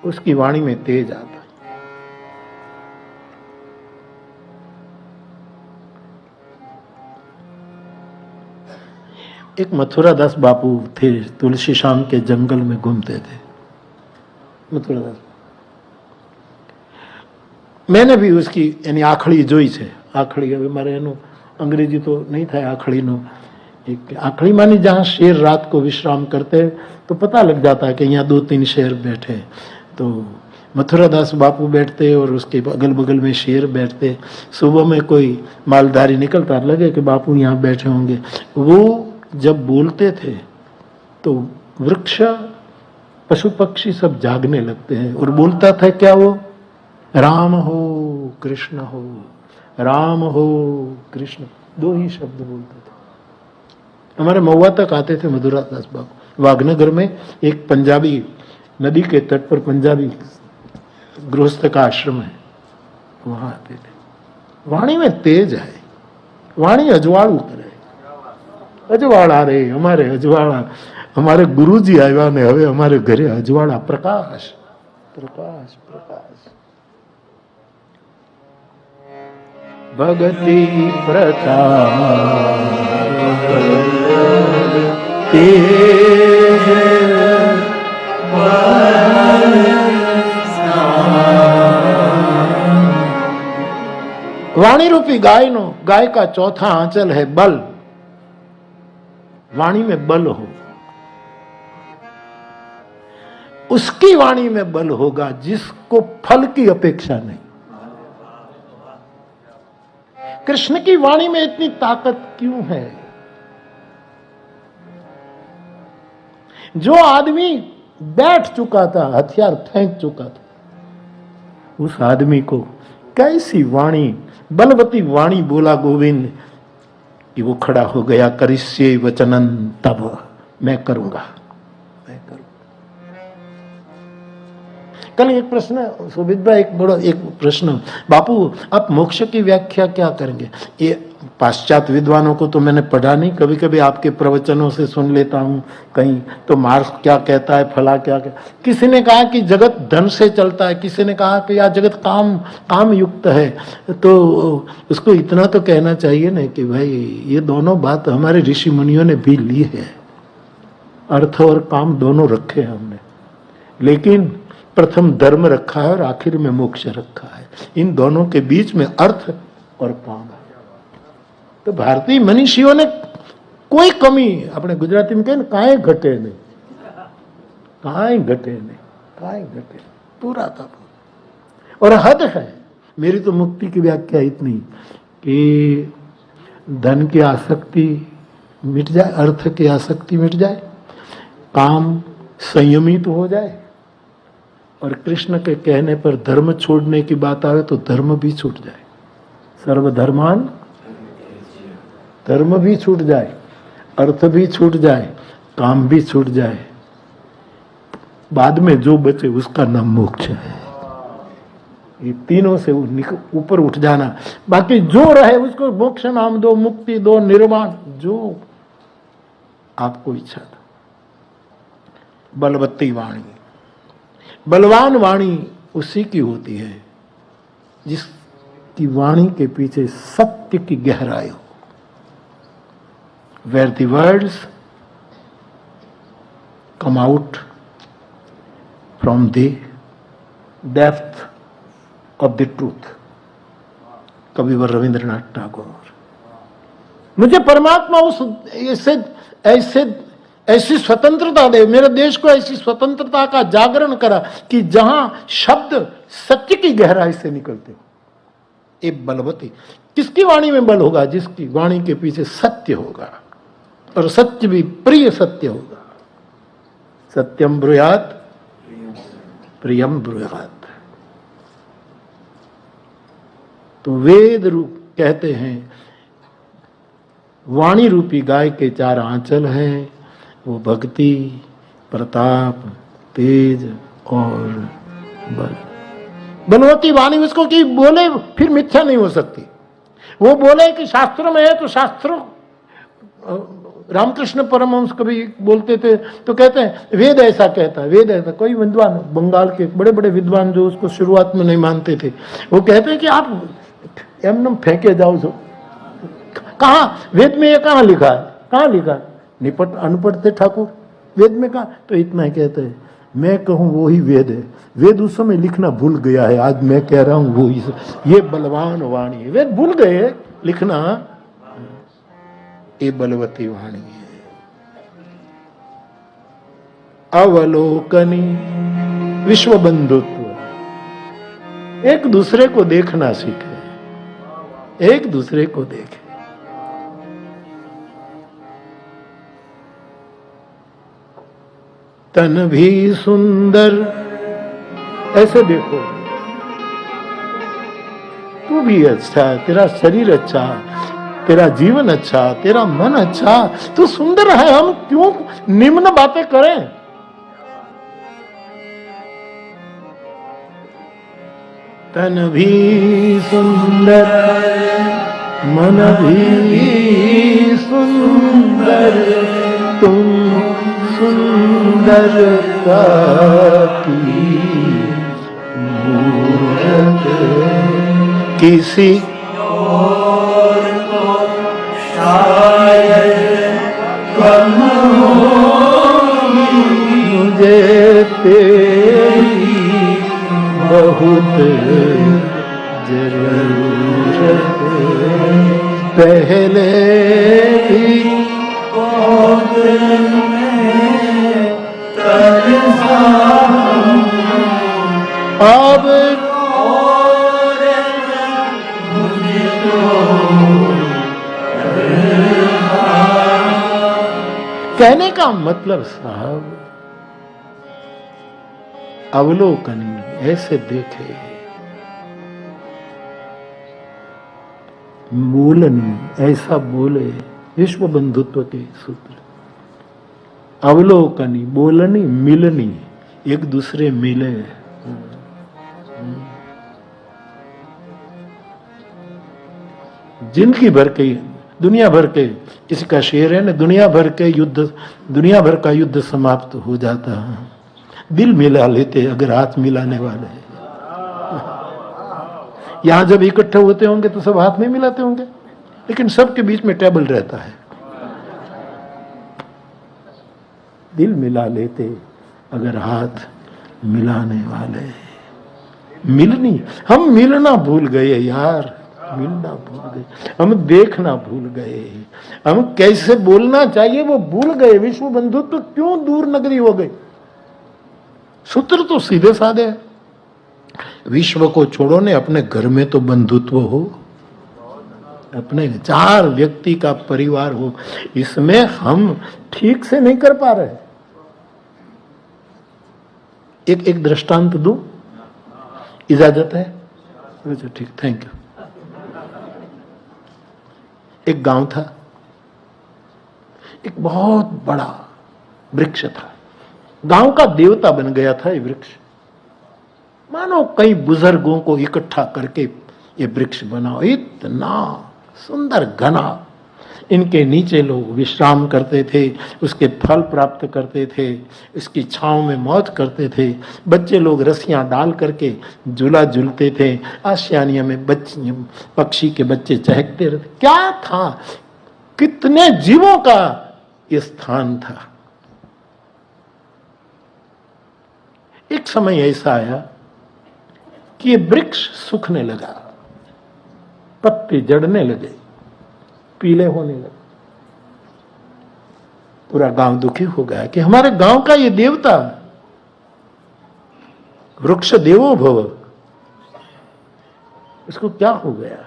उसकी वाणी में तेज आता है। एक मथुरादास बापू थे, तुलसी श्याम के जंगल में घूमते थे मथुरादास। मैंने भी उसकी यानी आखड़ी जोई छे। आखड़ी હવે મારે એનું અંગ્રેજી तो नहीं था आखड़ी नो, एक आखड़ी मानी जहाँ शेर रात को विश्राम करते तो पता लग जाता है कि यहाँ 2-3 शेर बैठे। तो मथुरादास बापू बैठते और उसके अगल बगल में शेर बैठते। सुबह में कोई मालधारी निकलता, लगे कि बापू यहाँ बैठे होंगे। वो जब बोलते थे तो वृक्ष पशु पक्षी सब जागने लगते हैं। और बोलता था क्या वो, राम हो कृष्ण हो, राम हो कृष्ण, 2 ही शब्द बोलते थे। हमारे महुआ तक आते थे मधुरादास बाबू। वाघनगर में एक पंजाबी, नदी के तट पर पंजाबी गृहस्थ का आश्रम है, वहां आते थे। वाणी में तेज है, वाणी अजवाळू करे। अजवाड़ा रे हमारे अजवाड़ा, हमारे गुरुजी आया ने हवे हमारे घरे अजवाड़ा, प्रकाश प्रकाश प्रकाश। भगति प्रताप तेज वाणी रूपी गाय नो, गाय का चौथा आंचल है बल। वाणी में बल हो, उसकी वाणी में बल होगा जिसको फल की अपेक्षा नहीं। कृष्ण की वाणी में इतनी ताकत क्यों है? जो आदमी बैठ चुका था, हथियार फेंक चुका था, उस आदमी को कैसी वाणी, बलवती वाणी बोला गोविंद कि वो खड़ा हो गया। करिष्ये वचनन तब, मैं करूंगा, मैं करूंगा। कल एक प्रश्न सुबित भाई, एक प्रश्न, बापू आप मोक्ष की व्याख्या क्या करेंगे? ये पाश्चात्य विद्वानों को तो मैंने पढ़ा नहीं, कभी कभी आपके प्रवचनों से सुन लेता हूँ कहीं, तो मार्क्स क्या कहता है, फला क्या कहता। किसी ने कहा कि जगत धन से चलता है, किसी ने कहा कि यार जगत काम युक्त है, तो उसको इतना तो कहना चाहिए ना कि भाई ये दोनों बात हमारे ऋषि मुनियों ने भी ली है, अर्थ और काम दोनों रखे हैं हमने, लेकिन प्रथम धर्म रखा है और आखिर में मोक्ष रखा है। इन दोनों के बीच में अर्थ और काम है। तो भारतीय मनीषियों ने कोई कमी, अपने गुजराती में कहे कांई घटे नहीं, कांई घटे नहीं, कांई घटे, पूरा था। और हद है। मेरी तो मुक्ति की व्याख्या इतनी कि धन की आसक्ति मिट जाए, अर्थ की आसक्ति मिट जाए, काम संयमित हो जाए, और कृष्ण के कहने पर धर्म छोड़ने की बात आवे तो धर्म भी छूट जाए, सर्वधर्मान, धर्म भी छूट जाए, अर्थ भी छूट जाए, काम भी छूट जाए, बाद में जो बचे उसका नाम मोक्ष है। ये तीनों से ऊपर उठ जाना, बाकी जो रहे उसको मोक्ष नाम दो, मुक्ति दो, निर्वाण, जो आपको इच्छा दो। बलवती वाणी, बलवान वाणी उसी की होती है जिसकी वाणी के पीछे सत्य की गहराई हो। Where the words come out from the depth of the truth. कविवर रविंद्रनाथ टैगोर। मुझे परमात्मा उस ऐसी स्वतंत्रता दे, मेरे देश को ऐसी स्वतंत्रता का जागरण करा कि जहां शब्द सत्य की गहराई से निकलते हो। ये बलवती, किसकी वाणी में बल होगा? जिसकी वाणी के पीछे सत्य होगा, और सत्य भी प्रिय सत्य होगा। सत्यम ब्रूयात प्रियम ब्रूयात। तो वेद रूप कहते हैं वाणी रूपी गाय के 4 आंचल हैं, वो भक्ति, प्रताप, तेज और बल। बलवती वाणी उसको कि बोले फिर मिथ्या नहीं हो सकती। वो बोले कि शास्त्र में है तो शास्त्र, रामकृष्ण परमहंस कभी बोलते थे तो कहते हैं वेद ऐसा कहता है, वेद ऐसा। कोई विद्वान बंगाल के बड़े बड़े विद्वान जो उसको शुरुआत में नहीं मानते थे, वो कहते हैं कि आप एमनम फेंके जाओ। कहाँ वेद में ये कहाँ लिखा है? कहाँ लिखा है? निपट अनपढ़ थे ठाकुर, वेद में कहा? तो इतना ही कहते हैं, मैं कहूँ वो ही वेद है। वेद उस समय लिखना भूल गया है, आज मैं कह रहा हूँ वो ही। ये बलवान वाणी है, वेद भूल गए लिखना, ये बलवती वाणी है। अवलोकनी, विश्व बंधुत्व, एक दूसरे को देखना सीखे, एक दूसरे को देखे। तन भी सुंदर, ऐसे देखो, तू भी अच्छा, तेरा शरीर अच्छा, तेरा जीवन अच्छा, तेरा मन अच्छा, तू सुंदर है, हम क्यों निम्न बातें करें? तन भी सुंदर, मन भी सुंदर, तुम सुंदरता की मूरत किसी और को शायद कम होगी, मुझे तेरी बहुत जरूरत पहले भी अब कहने का मतलब साहब, अवलोकनी, ऐसे देखे, बोलनी, ऐसा बोले, विश्व बंधुत्व के सूत्र। अवलोकनी, बोलनी, मिलनी, एक दूसरे मिले। जिंदगी भर के, दुनिया भर के, इसका शेर है ना, दुनिया भर के युद्ध, दुनिया भर का युद्ध समाप्त हो जाता है, दिल मिला लेते अगर हाथ मिलाने वाले। यहां जब इकट्ठे होते होंगे तो सब हाथ नहीं मिलाते होंगे, लेकिन सबके बीच में टेबल रहता है। दिल मिला लेते अगर हाथ मिलाने वाले। मिलनी, हम मिलना भूल गए यार, मिलना भूल गए, हम देखना भूल गए, हम कैसे बोलना चाहिए वो भूल गए। विश्व बंधुत्व क्यों दूर नगरी हो गई? सूत्र तो सीधे साधे है। विश्व को छोड़ो ने, अपने घर में तो बंधुत्व हो, अपने 4 व्यक्ति का परिवार हो, इसमें हम ठीक से नहीं कर पा रहे। एक दृष्टांत दूं, इजाजत है? अच्छा ठीक, थैंक यू। एक गांव था, एक बहुत बड़ा वृक्ष था, गांव का देवता बन गया था ये वृक्ष। मानो कई बुजुर्गों को इकट्ठा करके ये वृक्ष बनाओ, इतना सुंदर घना। इनके नीचे लोग विश्राम करते थे, उसके फल प्राप्त करते थे, इसकी छांव में मौज करते थे। बच्चे लोग रस्सियां डाल करके झूला झूलते थे, आशियानिया में बच्चे, पक्षी के बच्चे चहकते रहते। क्या था, कितने जीवों का ये स्थान था। एक समय ऐसा आया कि ये वृक्ष सूखने लगा, पत्ते जड़ने लगे, पीले होने लगे। पूरा गांव दुखी हो गया कि हमारे गांव का ये देवता, वृक्ष देवो भव, इसको क्या हो गया।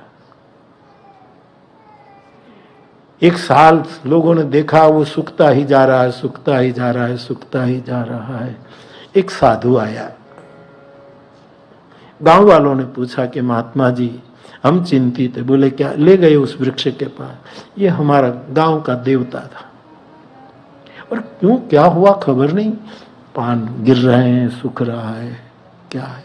1 साल लोगों ने देखा, वो सूखता ही जा रहा है, सूखता ही जा रहा है, सूखता ही जा रहा है। एक साधु आया, गांव वालों ने पूछा कि महात्मा जी हम चिंतित है। बोले क्या? ले गए उस वृक्ष के पास, ये हमारा गांव का देवता था, और क्यों क्या हुआ खबर नहीं, पान गिर रहे हैं, सूख रहा है, क्या है।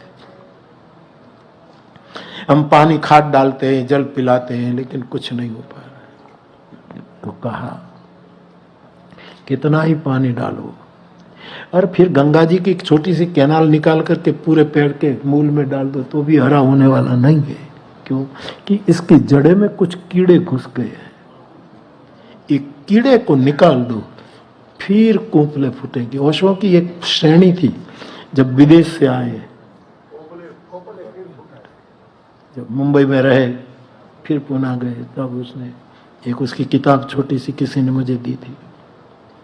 हम पानी खाद डालते हैं, जल पिलाते हैं, लेकिन कुछ नहीं हो पा रहा। तो कहा कितना ही पानी डालो, और फिर गंगा जी की एक छोटी सी कैनाल निकाल करके पूरे पेड़ के मूल में डाल दो तो भी हरा होने वाला नहीं है। क्यों? कि इसकी जड़े में कुछ कीड़े घुस गए हैं। एक कीड़े को निकाल दो, फिर कोपले फूटेंगे। ओशो की एक श्रेणी थी, जब विदेश से आए, जब मुंबई में रहे, फिर पुणे गए, तब उसने एक उसकी किताब छोटी सी किसी ने मुझे दी थी।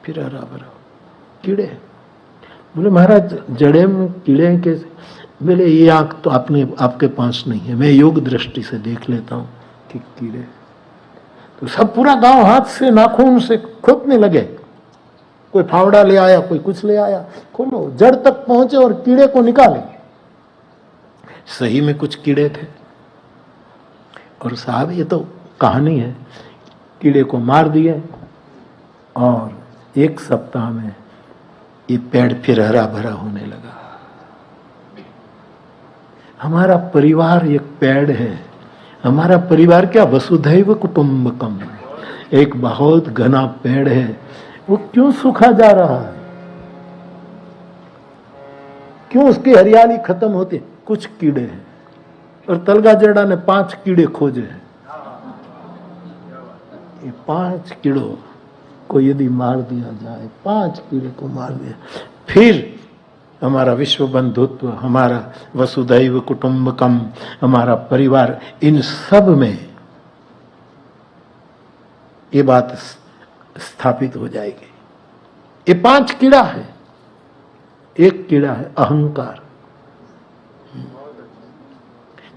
फिर हरा भरा कीड़े। बोले महाराज जड़े में कीड़े कैसे? बोले ये आंख तो आपके पास नहीं है, मैं योग दृष्टि से देख लेता हूँ कि कीड़े। तो सब पूरा गांव हाथ से नाखून से खोदने लगे, कोई फावड़ा ले आया, कोई कुछ ले आया, खोलो, जड़ तक पहुंचे और कीड़े को निकाले। सही में कुछ कीड़े थे, और साहब ये तो कहानी है, कीड़े को मार दिए, और 1 सप्ताह में ये पेड़ फिर हरा भरा होने लगा। हमारा परिवार एक पेड़ है। हमारा परिवार क्या, वसुधैव कुटुंबकम, एक बहुत घना पेड़ है। वो क्यों सूखा जा रहा है? क्यों उसकी हरियाली खत्म होती? कुछ कीड़े हैं, और तलगा जड़ा ने 5 कीड़े खोजे हैं। ये 5 कीड़ों को यदि मार दिया जाए, 5 कीड़े को मार दिया, फिर हमारा विश्व बंधुत्व, हमारा वसुधैव कुटुंबकम, हमारा परिवार, इन सब में ये बात स्थापित हो जाएगी। ये 5 कीड़ा है। एक कीड़ा है अहंकार।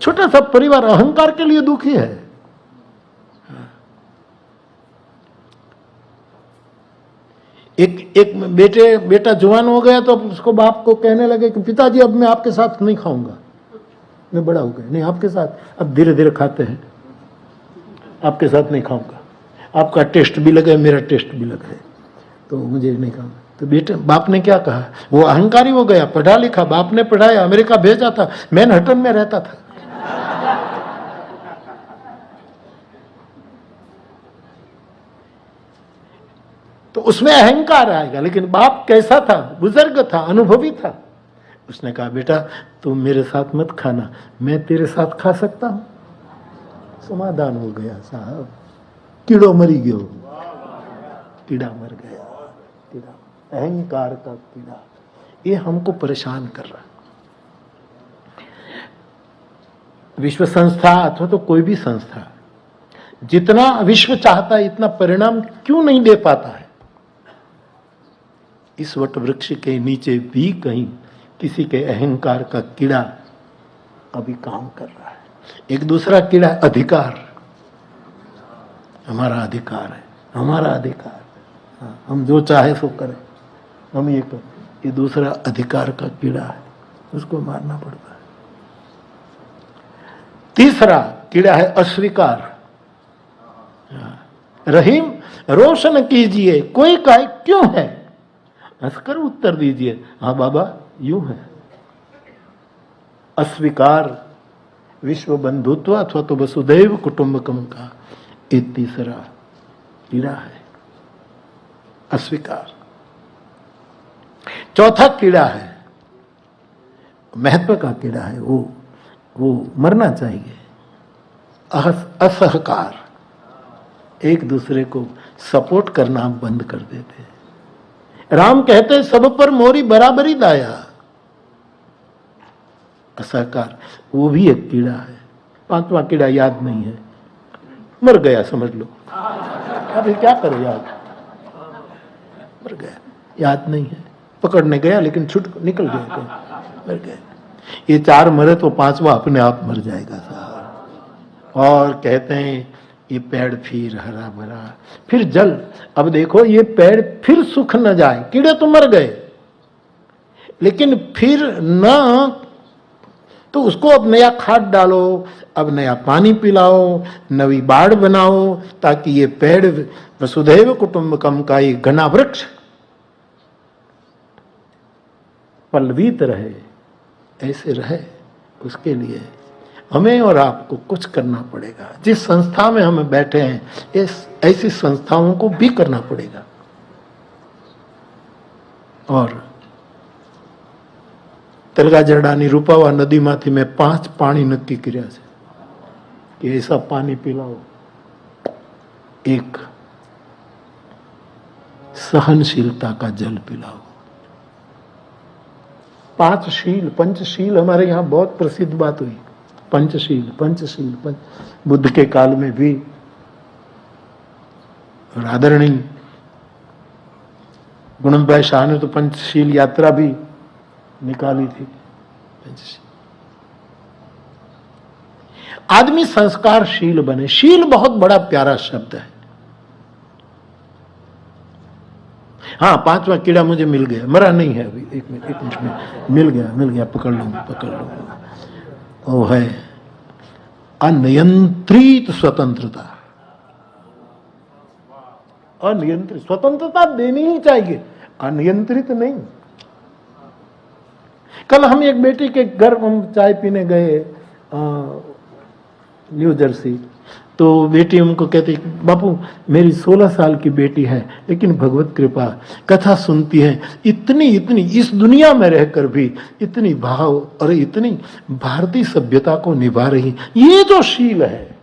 छोटा सा परिवार अहंकार के लिए दुखी है। एक बेटा जवान हो गया तो उसको बाप को कहने लगे कि पिताजी अब मैं आपके साथ नहीं खाऊंगा, मैं बड़ा हो गया, नहीं आपके साथ। अब धीरे धीरे खाते हैं, आपके साथ नहीं खाऊंगा, आपका टेस्ट भी लगे, मेरा टेस्ट भी लगे, तो मुझे नहीं खाऊंगा। तो बेटे बाप ने क्या कहा, वो अहंकारी हो गया, पढ़ा लिखा, बाप ने पढ़ाया, अमेरिका भेजा था, मैनहट्टन में रहता था। तो उसमें अहंकार आएगा। लेकिन बाप कैसा था? बुजुर्ग था, अनुभवी था। उसने कहा बेटा तुम मेरे साथ मत खाना, मैं तेरे साथ खा सकता हूं। समाधान हो गया साहब, कीड़ो मरी गयो, कीड़ा मर गया। कीड़ा, अहंकार का कीड़ा, ये हमको परेशान कर रहा। विश्व संस्था अथवा तो कोई भी संस्था जितना विश्व चाहता है इतना परिणाम क्यों नहीं दे पाता है? इस वट वृक्ष के नीचे भी कहीं किसी के अहंकार का कीड़ा अभी काम कर रहा है। एक दूसरा कीड़ा अधिकार, हमारा अधिकार है, हमारा अधिकार, हाँ, हम जो चाहे सो करें, हम ये करें। ये दूसरा अधिकार का कीड़ा है, उसको मारना पड़ता है। तीसरा कीड़ा है अस्वीकार। रहीम रोशन कीजिए, कोई कहे क्यों है, हंसकर उत्तर दीजिए हाँ बाबा यूं है। अस्वीकार विश्व बंधुत्व अथवा तो वसुदैव कुटुंबकम का ये तीसरा कीड़ा है, अस्वीकार। चौथा कीड़ा है महत्व का कीड़ा है, वो मरना चाहिए, असहकार। एक दूसरे को सपोर्ट करना हम बंद कर देते हैं। राम कहते सब पर मोरी बराबरी दाया। असहकार वो भी एक कीड़ा है। पांचवा कीड़ा याद नहीं है, मर गया समझ लो। अभी क्या करो, याद मर गया, याद नहीं है। पकड़ने गया लेकिन छुट निकल गया, मर गया। ये चार मरे तो पांचवा अपने आप मर जाएगा साहब। और कहते हैं ये पेड़ फिर हरा भरा, फिर जल। अब देखो ये पेड़ फिर सूख न जाए, कीड़े तो मर गए लेकिन फिर न तो उसको अब नया खाद डालो, अब नया पानी पिलाओ, नवी बाड़ बनाओ, ताकि ये पेड़ वसुधैव कुटुंबकम का ये घना वृक्ष पल्लवित रहे, ऐसे रहे। उसके लिए हमें और आपको कुछ करना पड़ेगा। जिस संस्था में हम बैठे हैं ऐसी संस्थाओं को भी करना पड़ेगा। और तेलगा जरडानी रूपावा नदी माथी में 5 पानी नक्की कर्या छे कि ऐसा पानी पिलाओ। एक सहनशीलता का जल पिलाओ। 5 शील, पंचशील हमारे यहाँ बहुत प्रसिद्ध बात हुई। पंचशील, पंचशील, बुद्ध के काल में भी आदरणीय गुणभाई शाह ने तो पंचशील यात्रा भी निकाली थी। आदमी संस्कारशील बने। शील बहुत बड़ा प्यारा शब्द है। हाँ, 5वां कीड़ा मुझे मिल गया, मरा नहीं है अभी, एक मिनट में मिल गया, पकड़ लो। वो है अनियंत्रित स्वतंत्रता। अनियंत्रित स्वतंत्रता देनी ही चाहिए, अनियंत्रित नहीं। कल हम एक बेटी के घर हम चाय पीने गए न्यू जर्सी, तो बेटी हमको कहती बापू मेरी 16 साल की बेटी है लेकिन भगवत कृपा कथा सुनती है, इतनी इस दुनिया में रहकर भी इतनी भाव और इतनी भारतीय सभ्यता को निभा रही। ये जो शील है,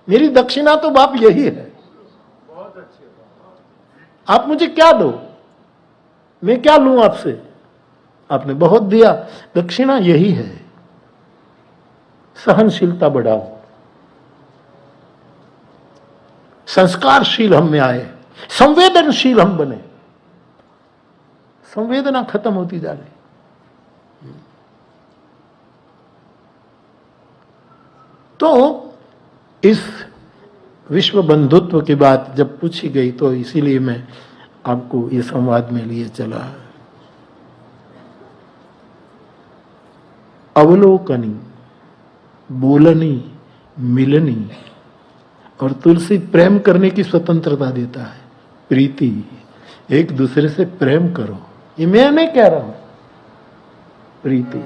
मेरी दक्षिणा तो बाप यही है। आप मुझे क्या दो, मैं क्या लूं आपसे? आपने बहुत दिया, दक्षिणा यही है। सहनशीलता बढ़ाओ, संस्कारशील हम में आए, संवेदनशील हम बने। संवेदना खत्म होती जा रही। तो इस विश्व बंधुत्व की बात जब पूछी गई तो इसीलिए मैं आपको ये संवाद में लिए चला। अवलोकनी, बोलनी, मिलनी और तुलसी प्रेम करने की स्वतंत्रता देता है। प्रीति, एक दूसरे से प्रेम करो, ये मैं नहीं कह रहा हूं। प्रीति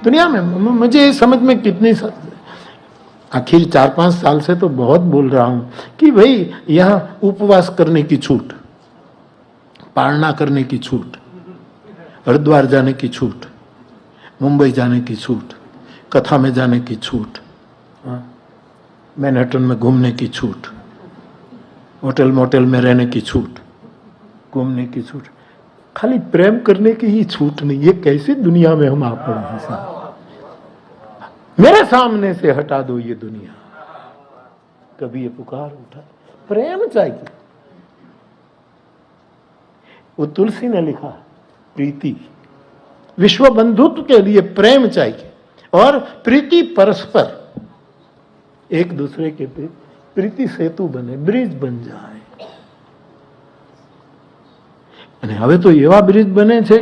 दुनिया में मुझे समझ में कितनी आखिर 4-5 साल से तो बहुत बोल रहा हूं कि भाई यहाँ उपवास करने की छूट, पालना करने की छूट, हरिद्वार जाने की छूट, मुंबई जाने की छूट, कथा में जाने की छूट, मैनहट्टन में घूमने की छूट, होटल मोटल में रहने की छूट, घूमने की छूट, खाली प्रेम करने की ही छूट नहीं। ये कैसी दुनिया में हम आ पड़े हैं साहब? मेरे सामने से हटा दो ये दुनिया। कभी ये पुकार उठा, प्रेम चाहिए। वो तुलसी ने लिखा, प्रीति, विश्व बंधुत्व के लिए प्रेम चाहिए और प्रीति परस्पर, एक दूसरे के प्रीति सेतु बने, ब्रिज बन जाए। અને હવે તો એવા બ્રિજ બને છે